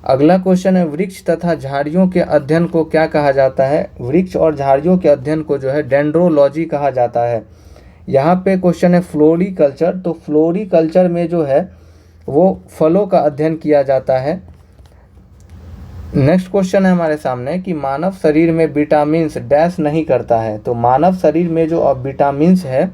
अगला क्वेश्चन है वृक्ष तथा झाड़ियों के अध्ययन को क्या कहा जाता है। वृक्ष और झाड़ियों के अध्ययन को जो है डेंड्रोलॉजी कहा जाता है। यहाँ पे क्वेश्चन है फ्लोरिकल्चर। तो फ्लोरिकल्चर में जो है वो फलों का अध्ययन किया जाता है। नेक्स्ट क्वेश्चन है हमारे सामने कि मानव शरीर में विटामिन्स डैश नहीं करता है। तो मानव शरीर में जो विटामिन्स है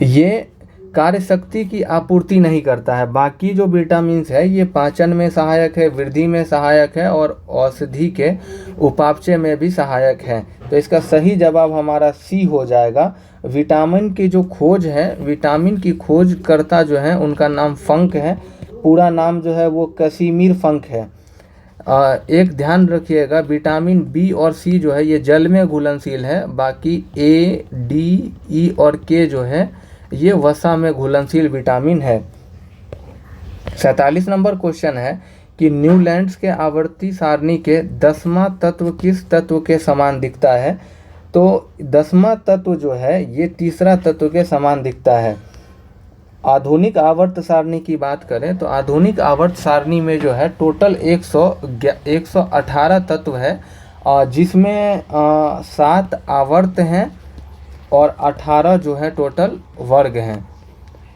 ये कार्य शक्ति की आपूर्ति नहीं करता है। बाकी जो विटामिन्स है ये पाचन में सहायक है, वृद्धि में सहायक है और औषधि के उपापचय में भी सहायक है। तो इसका सही जवाब हमारा सी हो जाएगा। विटामिन की जो खोज है, विटामिन की खोजकर्ता जो है उनका नाम फंक है। पूरा नाम जो है वो कैसिमिर फंक है। एक ध्यान रखिएगा विटामिन बी और सी जो है ये जल में घुलनशील है। बाकी ए, डी, ई और के जो है ये वसा में घुलनशील विटामिन है। 47 नंबर क्वेश्चन है कि न्यूलैंड्स के आवर्ती सारणी के 10वां तत्व किस तत्व के समान दिखता है। तो 10वां तत्व जो है ये तीसरा तत्व के समान दिखता है। आधुनिक आवर्त सारणी की बात करें तो आधुनिक आवर्त सारणी में जो है टोटल 118 तत्व है जिसमें 7 आवर्त हैं और 18 जो है टोटल वर्ग हैं।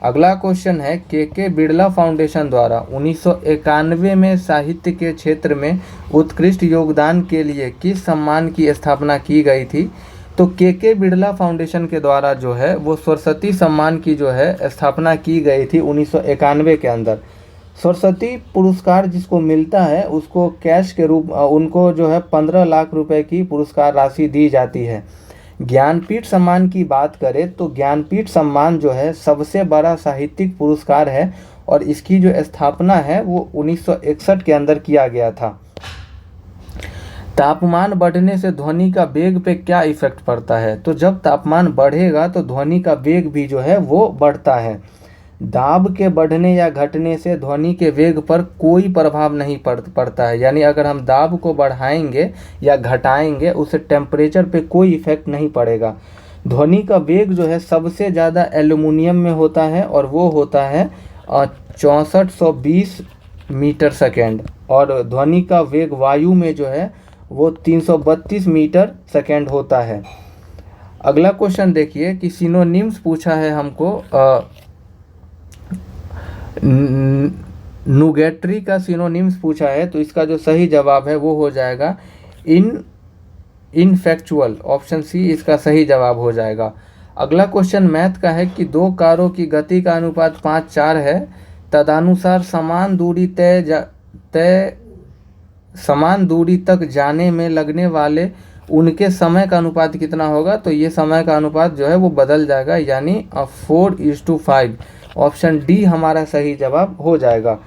अगला क्वेश्चन है, के बिरला फाउंडेशन द्वारा 1991 में साहित्य के क्षेत्र में उत्कृष्ट योगदान के लिए किस सम्मान की स्थापना की गई थी? तो के बिरला फाउंडेशन के द्वारा जो है वो सरस्वती सम्मान की जो है स्थापना की गई थी 1991 के अंदर। सरस्वती पुरस्कार जिसको मिलता है उसको कैश के रूप उनको जो है 15 लाख रुपए की पुरस्कार राशि दी जाती है। ज्ञानपीठ सम्मान की बात करें तो ज्ञानपीठ सम्मान जो है सबसे बड़ा साहित्यिक पुरस्कार है और इसकी जो स्थापना है वो 1961 के अंदर किया गया था। तापमान बढ़ने से ध्वनि का वेग पे क्या इफेक्ट पड़ता है? तो जब तापमान बढ़ेगा तो ध्वनि का वेग भी जो है वो बढ़ता है। दाब के बढ़ने या घटने से ध्वनि के वेग पर कोई प्रभाव नहीं पड़ता है, यानी अगर हम दाब को बढ़ाएंगे या घटाएंगे उससे टेम्परेचर पे कोई इफेक्ट नहीं पड़ेगा। ध्वनि का वेग जो है सबसे ज़्यादा एल्युमिनियम में होता है और वो होता है 6420 मीटर सेकेंड, और ध्वनि का वेग वायु में जो है वो 332 मीटर सेकेंड होता है। अगला क्वेश्चन देखिए कि सिनोनिम्स पूछा है हमको। नुगेट्री का सिनोनिम्स पूछा है तो इसका जो सही जवाब है वो हो जाएगा इनफैक्चुअल। ऑप्शन सी इसका सही जवाब हो जाएगा। अगला क्वेश्चन मैथ का है कि 2 कारों की गति का अनुपात 5:4 है, तदनुसार समान दूरी तक जाने में लगने वाले उनके समय का अनुपात कितना होगा? तो ये समय का अनुपात जो है वो बदल जाएगा, यानी 4:5। ऑप्शन डी हमारा सही जवाब हो जाएगा।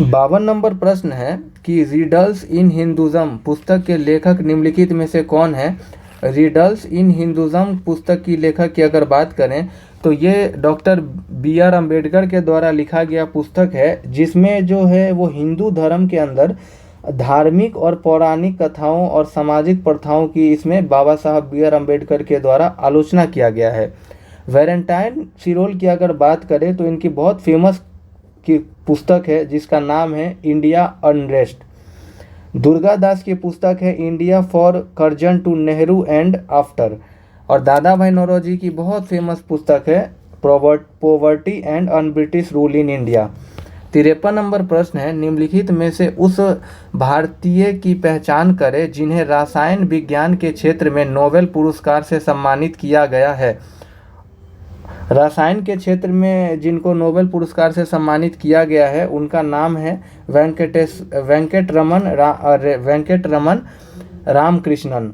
52 नंबर प्रश्न है कि रिडल्स इन हिंदुज़म पुस्तक के लेखक निम्नलिखित में से कौन है? रिडल्स इन हिंदुज़म पुस्तक की लेखक की अगर बात करें तो ये डॉक्टर B.R. अम्बेडकर के द्वारा लिखा गया पुस्तक है, जिसमें जो है वो हिंदू धर्म के अंदर धार्मिक और पौराणिक कथाओं और सामाजिक प्रथाओं की इसमें बाबा साहब B.R. अम्बेडकर के द्वारा आलोचना किया गया है। वैलेंटाइन सिरोल की अगर बात करें तो इनकी बहुत फेमस की पुस्तक है जिसका नाम है इंडिया अनरेस्ट। दुर्गा दास की पुस्तक है India for Curzon to Nehru and after. और दादा भाई नौरोजी की बहुत फेमस पुस्तक है poverty and un British rule in India. 53 number प्रश्न है, निम्नलिखित में से उस भारतीय की पहचान करें जिन्हें रसायन विज्ञान के क्षेत्र में नोबेल पुरस्कार से सम्मानित किया गया है। रसायन के क्षेत्र में जिनको नोबेल पुरस्कार से सम्मानित किया गया है उनका नाम है वेंकटरमन रामकृष्णन।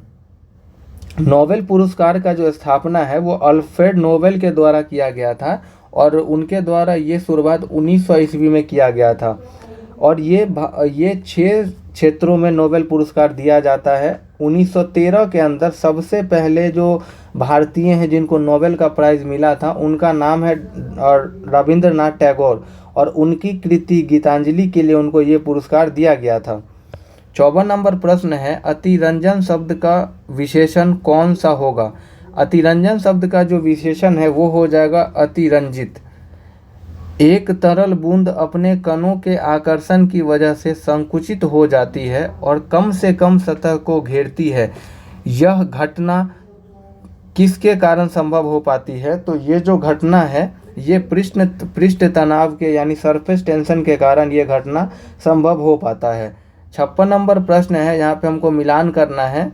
नोबेल पुरस्कार का जो स्थापना है वो अल्फ्रेड नोबेल के द्वारा किया गया था और उनके द्वारा ये शुरुआत 1900 ईस्वी में किया गया था। और ये 6 क्षेत्रों में नोबेल पुरस्कार दिया जाता है। 1913 के अंदर सबसे पहले जो भारतीय हैं जिनको नोबेल का प्राइज़ मिला था उनका नाम है रविंद्रनाथ टैगोर, और उनकी कृति गीतांजलि के लिए उनको ये पुरस्कार दिया गया था। 54 नंबर प्रश्न है, अतिरंजन शब्द का विशेषण कौन सा होगा? अतिरंजन शब्द का जो विशेषण है वो हो जाएगा अतिरंजित। एक तरल बूंद अपने कणों के आकर्षण की वजह से संकुचित हो जाती है और कम से कम सतह को घेरती है। यह घटना किसके कारण संभव हो पाती है? तो ये जो घटना है ये पृष्ठ तनाव के यानी सरफेस टेंशन के कारण ये घटना संभव हो पाता है। 56 नंबर प्रश्न है, यहाँ पे हमको मिलान करना है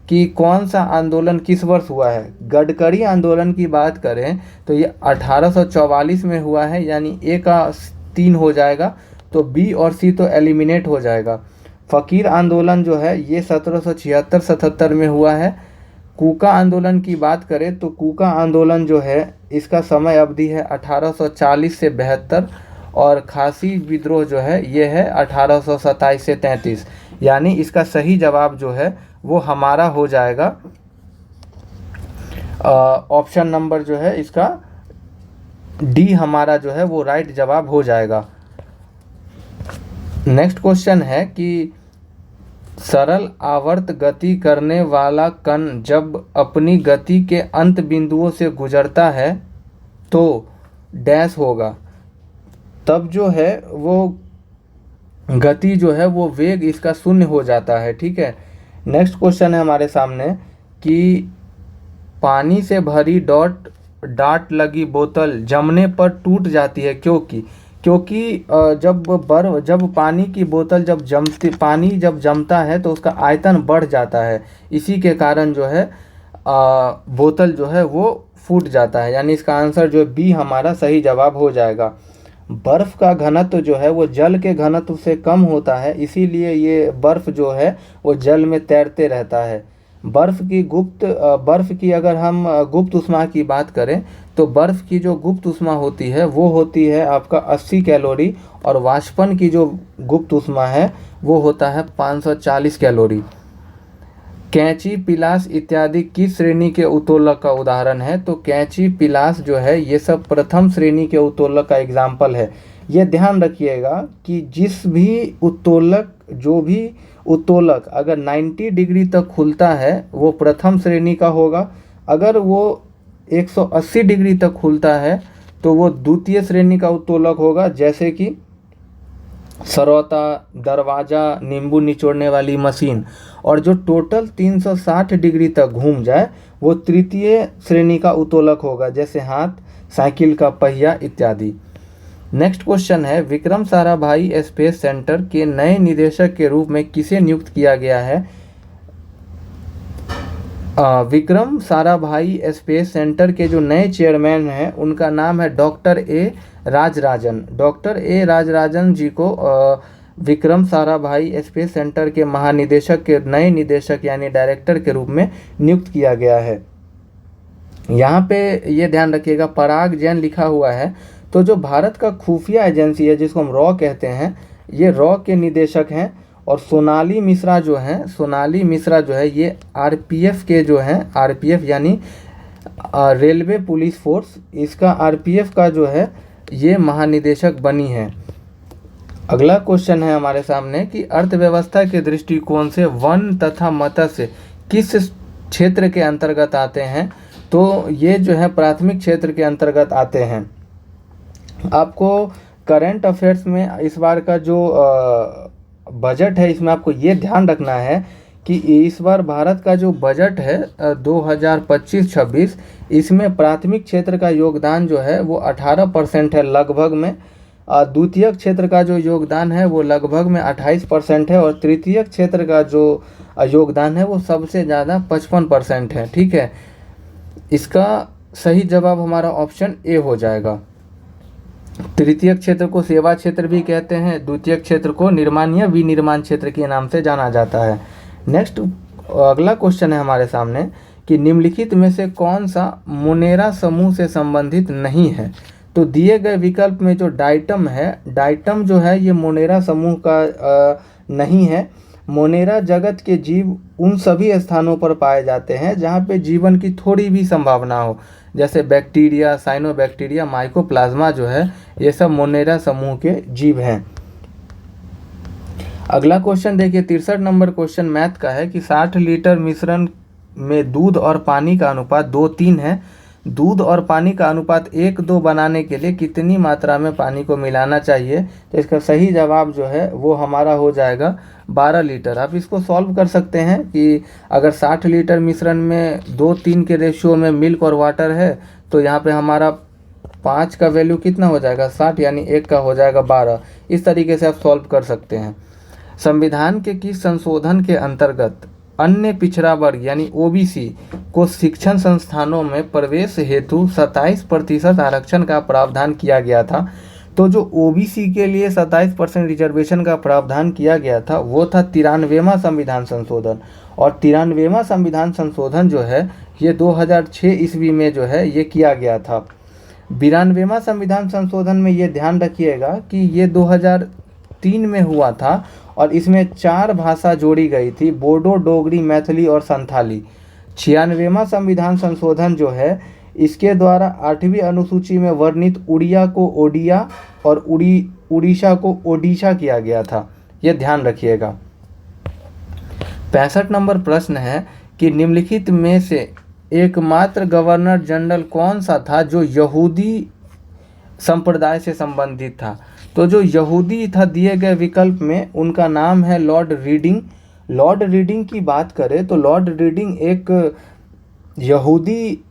कि कौन सा आंदोलन किस वर्ष हुआ है। गडकरी आंदोलन की बात करें तो ये 1844 में हुआ है, यानी ए का 3 हो जाएगा, तो बी और सी तो एलिमिनेट हो जाएगा। फ़कीर आंदोलन जो है ये 1776-77 में हुआ है। कूका आंदोलन की बात करें तो कूका आंदोलन जो है इसका समय अवधि है 1840 से 72, और खासी विद्रोह जो है ये है 1827 से 33, यानी इसका सही जवाब जो है वो हमारा हो जाएगा ऑप्शन नंबर जो है इसका डी हमारा जो है वो राइट जवाब हो जाएगा। नेक्स्ट क्वेश्चन है कि सरल आवर्त गति करने वाला कण जब अपनी गति के अंत बिंदुओं से गुजरता है तो डैश होगा, तब जो है वो गति जो है वो वेग इसका शून्य हो जाता है। ठीक है, नेक्स्ट क्वेश्चन है हमारे सामने कि पानी से भरी डाट लगी बोतल जमने पर टूट जाती है क्योंकि जब पानी की बोतल पानी जब जमता है तो उसका आयतन बढ़ जाता है, इसी के कारण जो है बोतल जो है वो फूट जाता है। यानी इसका आंसर जो है बी हमारा सही जवाब हो जाएगा। बर्फ़ का घनत्व जो है वो जल के घनत्व से कम होता है, इसीलिए ये बर्फ़ जो है वो जल में तैरते रहता है। बर्फ़ की अगर हम गुप्त ऊष्मा की बात करें तो बर्फ़ की जो गुप्त ऊष्मा होती है वो होती है आपका 80 कैलोरी, और वाष्पन की जो गुप्त ऊष्मा है वो होता है 540 कैलोरी। कैंची, पिलास इत्यादि किस श्रेणी के उत्तोलक का उदाहरण है? तो कैंची, पिलास जो है ये सब प्रथम श्रेणी के उत्तोलक का एग्जाम्पल है। ये ध्यान रखिएगा कि जो भी उत्तोलक अगर 90 डिग्री तक खुलता है वो प्रथम श्रेणी का होगा, अगर वो 180 डिग्री तक खुलता है तो वो द्वितीय श्रेणी का उत्तोलक होगा, जैसे कि सरौता, दरवाज़ा, नींबू निचोड़ने वाली मशीन। और जो टोटल 360 डिग्री तक घूम जाए वो तृतीय श्रेणी का उत्तोलक होगा, जैसे हाथ, साइकिल का पहिया इत्यादि। नेक्स्ट क्वेश्चन है, विक्रम साराभाई स्पेस सेंटर के नए निदेशक के रूप में किसे नियुक्त किया गया है? विक्रम साराभाई स्पेस सेंटर के जो नए चेयरमैन हैं उनका नाम है doctor A Rajarajan. Doctor A Rajarajan ji को विक्रम साराभाई स्पेस सेंटर के महानिदेशक के नए निदेशक यानी डायरेक्टर के रूप में नियुक्त किया गया है। यहाँ पे ये ध्यान रखिएगा पराग जैन लिखा हुआ है, तो जो भारत का खुफिया एजेंसी है जिसको हम रॉ कहते हैं, ये रॉ के निदेशक हैं। और सोनाली मिश्रा जो है ये आरपीएफ के जो हैं, आरपीएफ यानी रेलवे पुलिस फोर्स, इसका आरपीएफ का जो है ये महानिदेशक बनी है। अगला क्वेश्चन है हमारे सामने कि अर्थव्यवस्था के दृष्टिकोण से वन तथा मत्स्य किस क्षेत्र के अंतर्गत आते हैं? तो ये जो है प्राथमिक क्षेत्र के अंतर्गत आते हैं। आपको करंट अफेयर्स में इस बार का जो बजट है इसमें आपको ये ध्यान रखना है कि इस बार भारत का जो बजट है 2025-26, इसमें प्राथमिक क्षेत्र का योगदान जो है वो 18% है लगभग में। द्वितीय क्षेत्र का जो योगदान है वो लगभग में 28% है, और तृतीय क्षेत्र का जो योगदान है वो सबसे ज़्यादा 55% है। ठीक है, इसका सही जवाब हमारा ऑप्शन ए हो जाएगा। तृतीय क्षेत्र को सेवा क्षेत्र भी कहते हैं, द्वितीय क्षेत्र को निर्माण या विनिर्माण क्षेत्र के नाम से जाना जाता है। नेक्स्ट अगला क्वेश्चन है हमारे सामने कि निम्नलिखित में से कौन सा मोनेरा समूह से संबंधित नहीं है? तो दिए गए विकल्प में जो डाइटम है, डाइटम जो है ये मोनेरा समूह का नहीं है। मोनेरा जगत के जीव उन सभी स्थानों पर पाए जाते हैं जहाँ पे जीवन की थोड़ी भी संभावना हो, जैसे बैक्टीरिया, साइनोबैक्टीरिया, माइकोप्लाज्मा जो है ये सब मोनेरा समूह के जीव हैं। अगला क्वेश्चन देखिए 63 नंबर क्वेश्चन मैथ का है कि 60 लीटर मिश्रण में दूध और पानी का अनुपात 2:3 है। दूध और पानी का अनुपात 1:2 बनाने के लिए कितनी मात्रा में पानी को मिलाना चाहिए? तो इसका सही जवाब जो है वो हमारा हो जाएगा 12 लीटर। आप इसको सॉल्व कर सकते हैं कि अगर 60 लीटर मिश्रण में 2:3 के रेशियो में मिल्क और वाटर है तो यहाँ पे हमारा 5 का वैल्यू कितना हो जाएगा 60, यानी 1 का हो जाएगा 12। इस तरीके से आप सॉल्व कर सकते हैं। संविधान के किस संशोधन के अंतर्गत अन्य पिछड़ा वर्ग यानी ओबीसी को शिक्षण संस्थानों में प्रवेश हेतु 27% आरक्षण का प्रावधान किया गया था? तो जो ओबीसी के लिए 27% रिजर्वेशन का प्रावधान किया गया था वो था 93वां संविधान संशोधन। और 93वां संविधान संशोधन जो है ये 2006 ईस्वी में जो है ये किया गया था। 92वां संविधान संशोधन में ये ध्यान रखिएगा कि ये 2003 में हुआ था और इसमें 4 भाषा जोड़ी गई थी, बोडो, डोगरी, मैथिली और संथाली। 96वां संविधान संशोधन जो है इसके द्वारा 8वीं अनुसूची में वर्णित उड़िया को ओडिया और उड़ीसा को ओडिशा किया गया था, यह ध्यान रखिएगा। 65 नंबर प्रश्न है कि निम्नलिखित में से एकमात्र गवर्नर जनरल कौन सा था जो यहूदी संप्रदाय से संबंधित था? तो जो यहूदी था दिए गए विकल्प में, उनका नाम है लॉर्ड रीडिंग। लॉर्ड रीडिंग की बात करें तो लॉर्ड रीडिंग एक यहूदी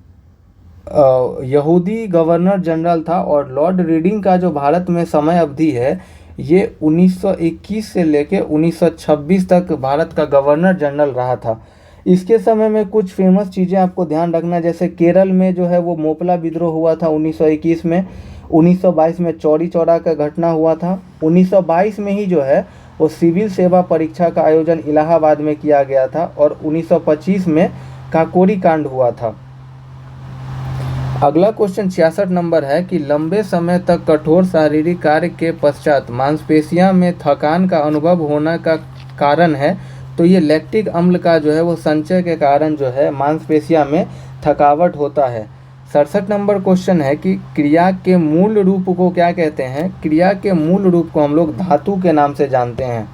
यहूदी गवर्नर जनरल था, और लॉर्ड रीडिंग का जो भारत में समय अवधि है ये 1921 से लेके 1926 तक भारत का गवर्नर जनरल रहा था। इसके समय में कुछ फेमस चीज़ें आपको ध्यान रखना, जैसे केरल में जो है वो मोपला विद्रोह हुआ था 1921 में, 1922 में चौरी चौरा का घटना हुआ था, 1922 में ही जो है वो सिविल सेवा परीक्षा का आयोजन इलाहाबाद में किया गया था, और 1925 में काकोरी कांड हुआ था। अगला क्वेश्चन 66 नंबर है कि लंबे समय तक कठोर शारीरिक कार्य के पश्चात मांसपेशियां में थकान का अनुभव होने का कारण है, तो ये लैक्टिक अम्ल का जो है वो संचय के कारण जो है मांसपेशियां में थकावट होता है। 67 नंबर क्वेश्चन है कि क्रिया के मूल रूप को क्या कहते हैं। क्रिया के मूल रूप को हम लोग धातु के नाम से जानते हैं।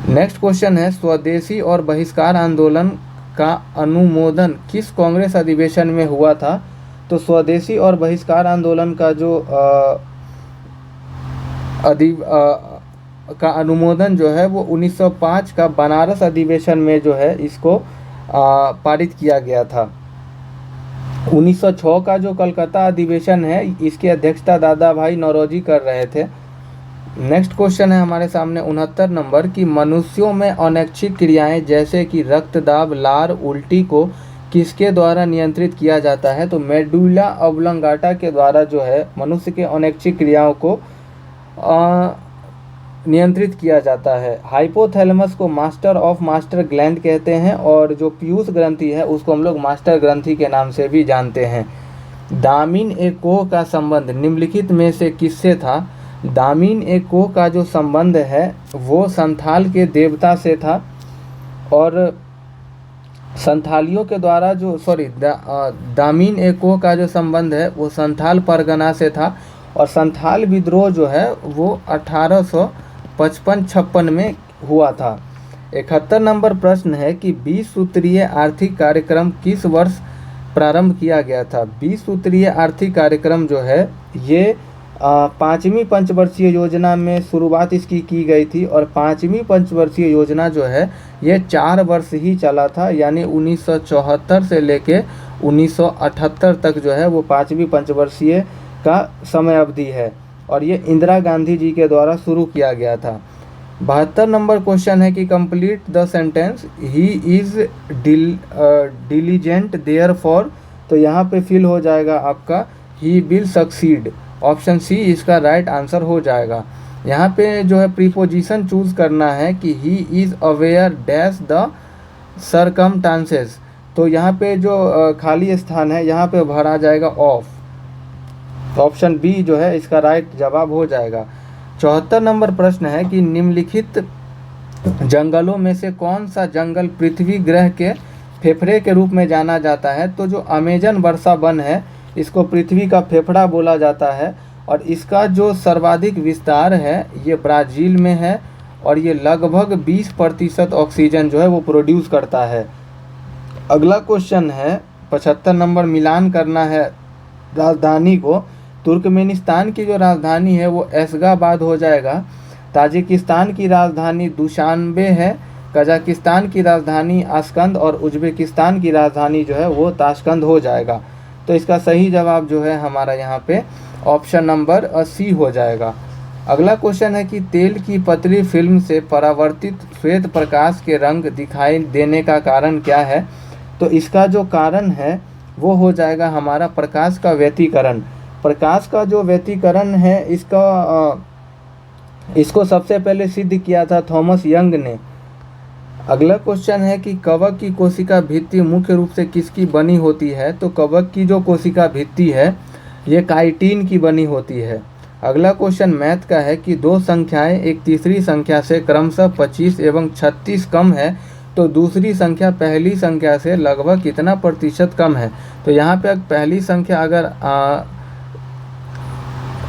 नेक्स्ट क्वेश्चन है स्वदेशी और बहिष्कार आंदोलन का अनुमोदन किस कांग्रेस अधिवेशन में हुआ था। तो स्वदेशी और बहिष्कार आंदोलन का जो का अनुमोदन जो है वो 1905 का बनारस अधिवेशन में जो है इसको पारित किया गया था। 1906 का जो कलकत्ता अधिवेशन है इसकी अध्यक्षता दादा भाई नौरोजी कर रहे थे। नेक्स्ट क्वेश्चन है हमारे सामने 69 नंबर कि मनुष्यों में अनैच्छिक क्रियाएं जैसे कि रक्तदाब, लार, उल्टी को किसके द्वारा नियंत्रित किया जाता है। तो मेडुला ऑब्लोंगाटा के द्वारा जो है मनुष्य के अनैच्छिक क्रियाओं को नियंत्रित किया जाता है। हाइपोथैलेमस को मास्टर ऑफ मास्टर ग्लैंड कहते हैं, और जो पीयूष ग्रंथि है उसको हम लोग मास्टर ग्रंथि के नाम से भी जानते हैं। दामिन ए कोह का संबंध निम्नलिखित में से किससे था। दामिन ए कोह का जो संबंध है वो संथाल के देवता से था, और संथालियों के द्वारा जो दामिन ए कोह का जो संबंध है वो संथाल परगना से था, और संथाल विद्रोह जो है वो 1855-56 में हुआ था। 71 नंबर प्रश्न है कि 20 सूत्रीय आर्थिक कार्यक्रम किस वर्ष प्रारंभ किया गया था। 20 सूत्रीय आर्थिक कार्यक्रम जो है ये 5वीं पंचवर्षीय योजना में शुरुआत इसकी की गई थी, और 5वीं पंचवर्षीय योजना जो है ये 4 वर्ष ही चला था, यानी 1974 से लेके 1978 तक जो है वो 5वीं पंचवर्षीय का समय अवधि है, और ये इंदिरा गांधी जी के द्वारा शुरू किया गया था। 72 नंबर क्वेश्चन है कि complete the sentence he is diligent therefore. तो यहाँ पे फिल हो जाएगा आपका he will succeed, option C इसका राइट आंसर हो जाएगा। यहाँ पे जो है प्रीपोजिशन चूज करना है कि he is aware dash the circumstances. तो यहाँ पे जो खाली स्थान है यहाँ पे भरा जाएगा ऑफ, ऑप्शन बी जो है इसका राइट जवाब हो जाएगा। 74 नंबर प्रश्न है कि निम्नलिखित जंगलों में से कौन सा जंगल पृथ्वी ग्रह के फेफड़े के रूप में जाना जाता है। तो जो अमेजन वर्षा वन है इसको पृथ्वी का फेफड़ा बोला जाता है, और इसका जो सर्वाधिक विस्तार है ये ब्राज़ील में है, और ये लगभग 20% ऑक्सीजन जो है वो प्रोड्यूस करता है। अगला क्वेश्चन है 75 नंबर, मिलान करना है राजधानी को। तुर्कमेनिस्तान की जो राजधानी है वो एशगाबाद हो जाएगा, ताजिकिस्तान की राजधानी दुशानबे है, कजाकिस्तान की राजधानी आशकंद, और उज्बेकिस्तान की राजधानी जो है वो ताशकंद हो जाएगा। तो इसका सही जवाब जो है हमारा यहाँ पे ऑप्शन नंबर सी हो जाएगा। अगला क्वेश्चन है कि तेल की पतली फिल्म से परावर्तित श्वेत प्रकाश के रंग दिखाई देने का कारण क्या है। तो इसका जो कारण है वो हो जाएगा हमारा प्रकाश का व्यतिकरण। प्रकाश का जो व्यतिकरण है इसको सबसे पहले सिद्ध किया था थॉमस यंग ने। अगला क्वेश्चन है कि कवक की कोशिका भित्ति मुख्य रूप से किसकी बनी होती है। तो कवक की जो कोशिका भित्ति है ये काइटिन की बनी होती है। अगला क्वेश्चन मैथ का है कि दो संख्याएं एक तीसरी संख्या से क्रमशः 25 एवं 36 कम है, तो दूसरी संख्या पहली संख्या से लगभग कितना प्रतिशत कम है। तो यहाँ पे पहली संख्या अगर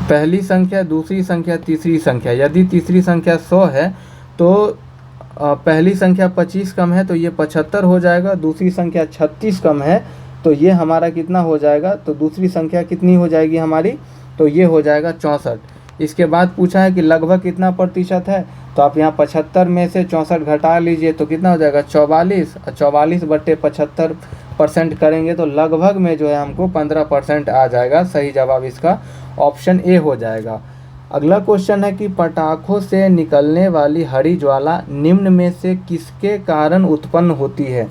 पहली संख्या, दूसरी संख्या, तीसरी संख्या, यदि तीसरी संख्या 100 है तो पहली संख्या 25 कम है तो ये 75 हो जाएगा, दूसरी संख्या 36 कम है तो ये हमारा कितना हो जाएगा। तो दूसरी संख्या कितनी हो जाएगी हमारी, तो ये हो जाएगा 64। इसके बाद पूछा है कि लगभग कितना प्रतिशत है, तो आप यहाँ 75 में से 64 घटा लीजिए तो कितना हो जाएगा 44, और 44/75% करेंगे तो लगभग में जो है हमको 15% आ जाएगा। सही जवाब इसका ऑप्शन ए हो जाएगा। अगला क्वेश्चन है कि पटाखों से निकलने वाली हरी ज्वाला निम्न में से किसके कारण उत्पन्न होती है।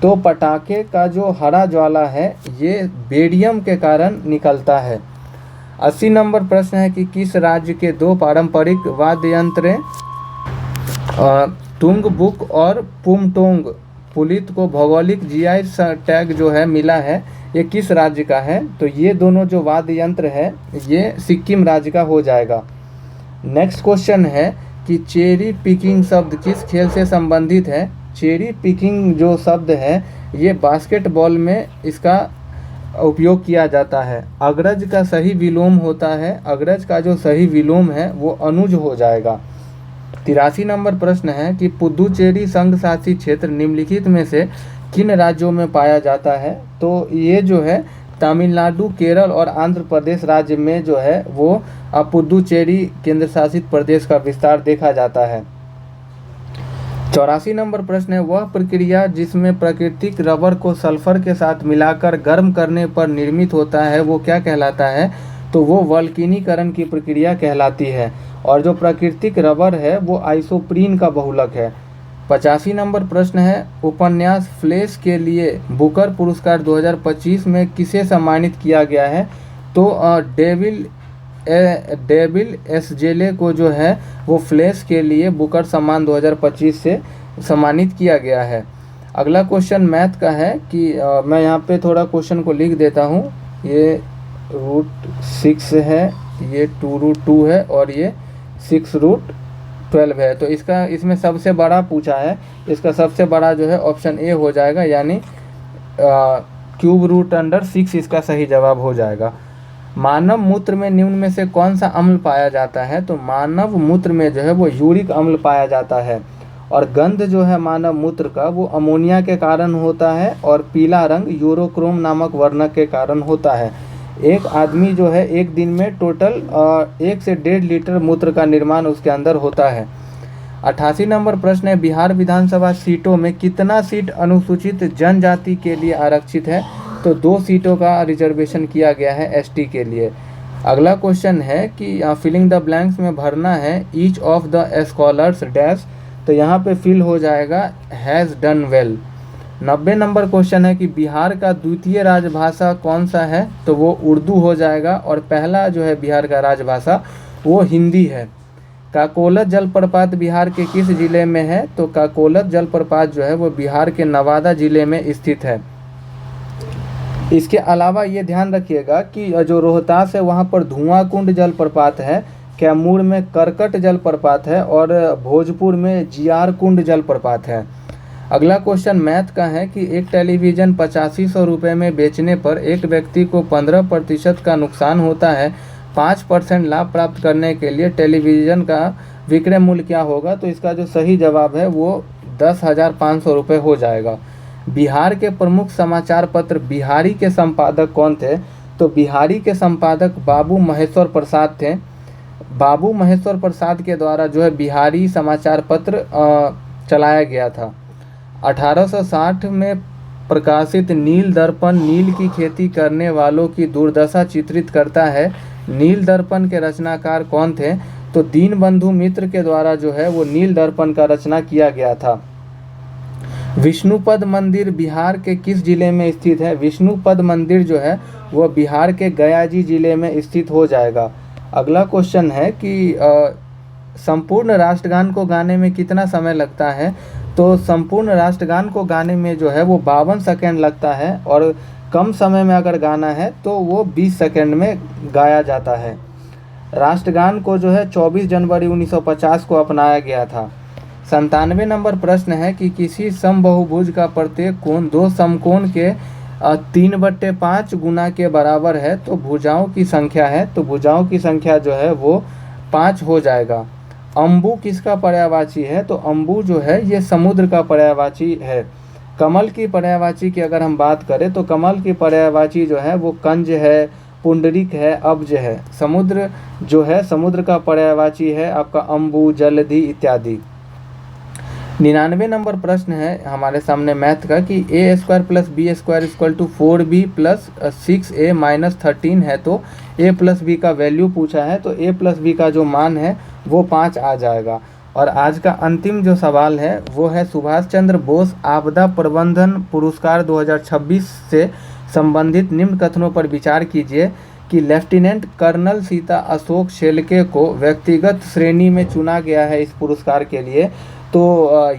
तो पटाखे का जो हरा ज्वाला है ये बेरियम के कारण निकलता है। 80 नंबर प्रश्न है कि किस राज्य के दो पारंपरिक वाद्य यंत्र तुंग बुक और पुमटोंग पुलित को भौगोलिक जीआई टैग जो है मिला है, ये किस राज्य का है। तो ये दोनों जो वाद्य यंत्र है ये सिक्किम राज्य का हो जाएगा। नेक्स्ट क्वेश्चन है कि चेरी पिकिंग शब्द किस खेल से संबंधित है। चेरी पिकिंग जो शब्द है ये बास्केटबॉल में इसका उपयोग किया जाता है। अग्रज का सही विलोम होता है, अग्रज का जो सही विलोम है वो अनुज हो जाएगा। 83 नंबर प्रश्न है कि पुदुचेरी संघ शासित क्षेत्र निम्नलिखित में से किन राज्यों में पाया जाता है। तो ये जो है तमिलनाडु, केरल और आंध्र प्रदेश राज्य में जो है वो पुदुचेरी केंद्र शासित प्रदेश का विस्तार देखा जाता है। 84 नंबर प्रश्न है वह प्रक्रिया जिसमें प्राकृतिक रबर को सल्फर के साथ मिलाकर गर्म करने पर निर्मित होता है वो क्या कहलाता है। तो वो वल्कनीकरण की प्रक्रिया कहलाती है, और जो प्राकृतिक रबर है वो आइसोप्रीन का बहुलक है। 85 नंबर प्रश्न है उपन्यास फ्लैश के लिए बुकर पुरस्कार 2025 में किसे सम्मानित किया गया है। तो डेविल एसजेले को जो है वो फ्लैश के लिए बुकर सम्मान 2025 से सम्मानित किया गया है। अगला क्वेश्चन मैथ का है कि मैं यहाँ पे थोड़ा क्वेश्चन को लिख देता हूँ। ये √6 है, ये 2√2 है और ये 6√12 है। तो इसका इसमें सबसे बड़ा पूछा है, इसका सबसे बड़ा जो है ऑप्शन ए हो जाएगा, यानी √6 इसका सही जवाब हो जाएगा। मानव मूत्र में निम्न में से कौन सा अम्ल पाया जाता है। तो मानव मूत्र में जो है वो यूरिक अम्ल पाया जाता है, और गंध जो है मानव मूत्र का वो अमोनिया के कारण होता है, और पीला रंग यूरोक्रोम नामक वर्णक के कारण होता है। एक आदमी जो है एक दिन में टोटल 1 से 1.5 लीटर मूत्र का निर्माण उसके अंदर होता है। 88 नंबर प्रश्न है बिहार विधानसभा सीटों में कितना सीट अनुसूचित जनजाति के लिए आरक्षित है। तो 2 सीटों का रिजर्वेशन किया गया है एसटी के लिए। अगला क्वेश्चन है कि फिलिंग द ब्लैंक्स में भरना है each of the scholars dash. तो यहाँ पे फिल हो जाएगा has done well. 90 number question है कि बिहार का द्वितीय राजभाषा कौन सा है। तो वो उर्दू हो जाएगा, और पहला जो है बिहार का राजभाषा वो हिंदी है। काकोलत जलप्रपात बिहार के किस जिले में है। तो काकोलत जलप्रपात जो है वो बिहार के नवादा जिले में स्थित है। इसके अलावा ये ध्यान रखिएगा कि जो रोहतास है वहाँ पर धुआं कुंड जलप्रपात है, कैमूर में करकट जलप्रपात है, और भोजपुर में जियार कुंड जलप्रपात है। अगला क्वेश्चन मैथ का है कि एक टेलीविज़न 8500 रुपये में बेचने पर एक व्यक्ति को 15% का नुकसान होता है। 5% लाभ प्राप्त करने के लिए टेलीविज़न का विक्रय मूल्य क्या होगा। तो इसका जो सही जवाब है वो 10,500 रुपये हो जाएगा। बिहार के प्रमुख समाचार पत्र बिहारी के संपादक कौन थे। तो बिहारी के संपादक बाबू महेश्वर प्रसाद थे। बाबू महेश्वर प्रसाद के द्वारा जो है बिहारी समाचार पत्र चलाया गया था। 1860 में प्रकाशित नील दर्पण नील की खेती करने वालों की दुर्दशा चित्रित करता है। नील दर्पण के रचनाकार कौन थे। तो दीनबंधु मित्र के द्वारा जो है वो नील दर्पण का रचना किया गया था। विष्णुपद मंदिर बिहार के किस जिले में स्थित है। विष्णुपद मंदिर जो है वो बिहार के गया जी जिले में स्थित हो जाएगा। अगला क्वेश्चन है कि संपूर्ण राष्ट्रगान को गाने में कितना समय लगता है। तो संपूर्ण राष्ट्रगान को गाने में जो है वो 52 सेकेंड लगता है, और कम समय में अगर गाना है तो वो 20 सेकेंड में गाया जाता है। राष्ट्रगान को जो है 24 जनवरी 1950 को अपनाया गया था। 97 नंबर प्रश्न है कि किसी समबाहुभुज का प्रत्येक कोण 2 समकोण के 3/5 गुना के बराबर है। तो भुजाओं की संख्या है, तो भुजाओं की संख्या जो है वो 5 हो जाएगा। अम्बु किसका पर्यायवाची है। तो अम्बु जो है ये समुद्र का पर्यायवाची है। कमल की पर्यायवाची की अगर हम बात करें तो कमल की पर्यायवाची जो है वो कंज है, पुंडरीक है, अब्ज है। समुद्र जो है, समुद्र का पर्यायवाची है आपका अम्बु, जलधि इत्यादि। 99 नंबर प्रश्न है हमारे सामने मैथ का कि A square plus B square equal to 4b plus 6a minus 13 है, तो a प्लस बी का वैल्यू पूछा है, तो a प्लस बी का जो मान है वो 5 आ जाएगा। और आज का अंतिम जो सवाल है वो है सुभाष चंद्र बोस आपदा प्रबंधन पुरस्कार 2026 से संबंधित निम्न कथनों पर विचार कीजिए कि लेफ्टिनेंट कर्नल सीता अशोक शेल्के को व्यक्तिगत श्रेणी में चुना गया है इस पुरस्कार के लिए। तो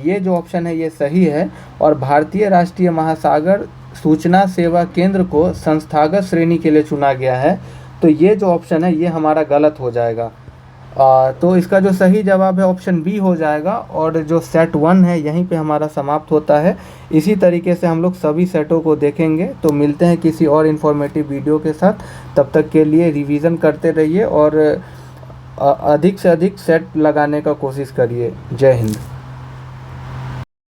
ये जो ऑप्शन है ये सही है। और भारतीय राष्ट्रीय महासागर सूचना सेवा केंद्र को संस्थागत श्रेणी के लिए चुना गया है, तो ये जो ऑप्शन है ये हमारा गलत हो जाएगा। तो इसका जो सही जवाब है ऑप्शन बी हो जाएगा। और जो सेट 1 है यहीं पे हमारा समाप्त होता है। इसी तरीके से हम लोग सभी सेटों को देखेंगे। तो मिलते हैं किसी और इन्फॉर्मेटिव वीडियो के साथ, तब तक के लिए रिवीजन करते रहिए और अधिक से अधिक सेट लगाने का कोशिश करिए। जय हिंद।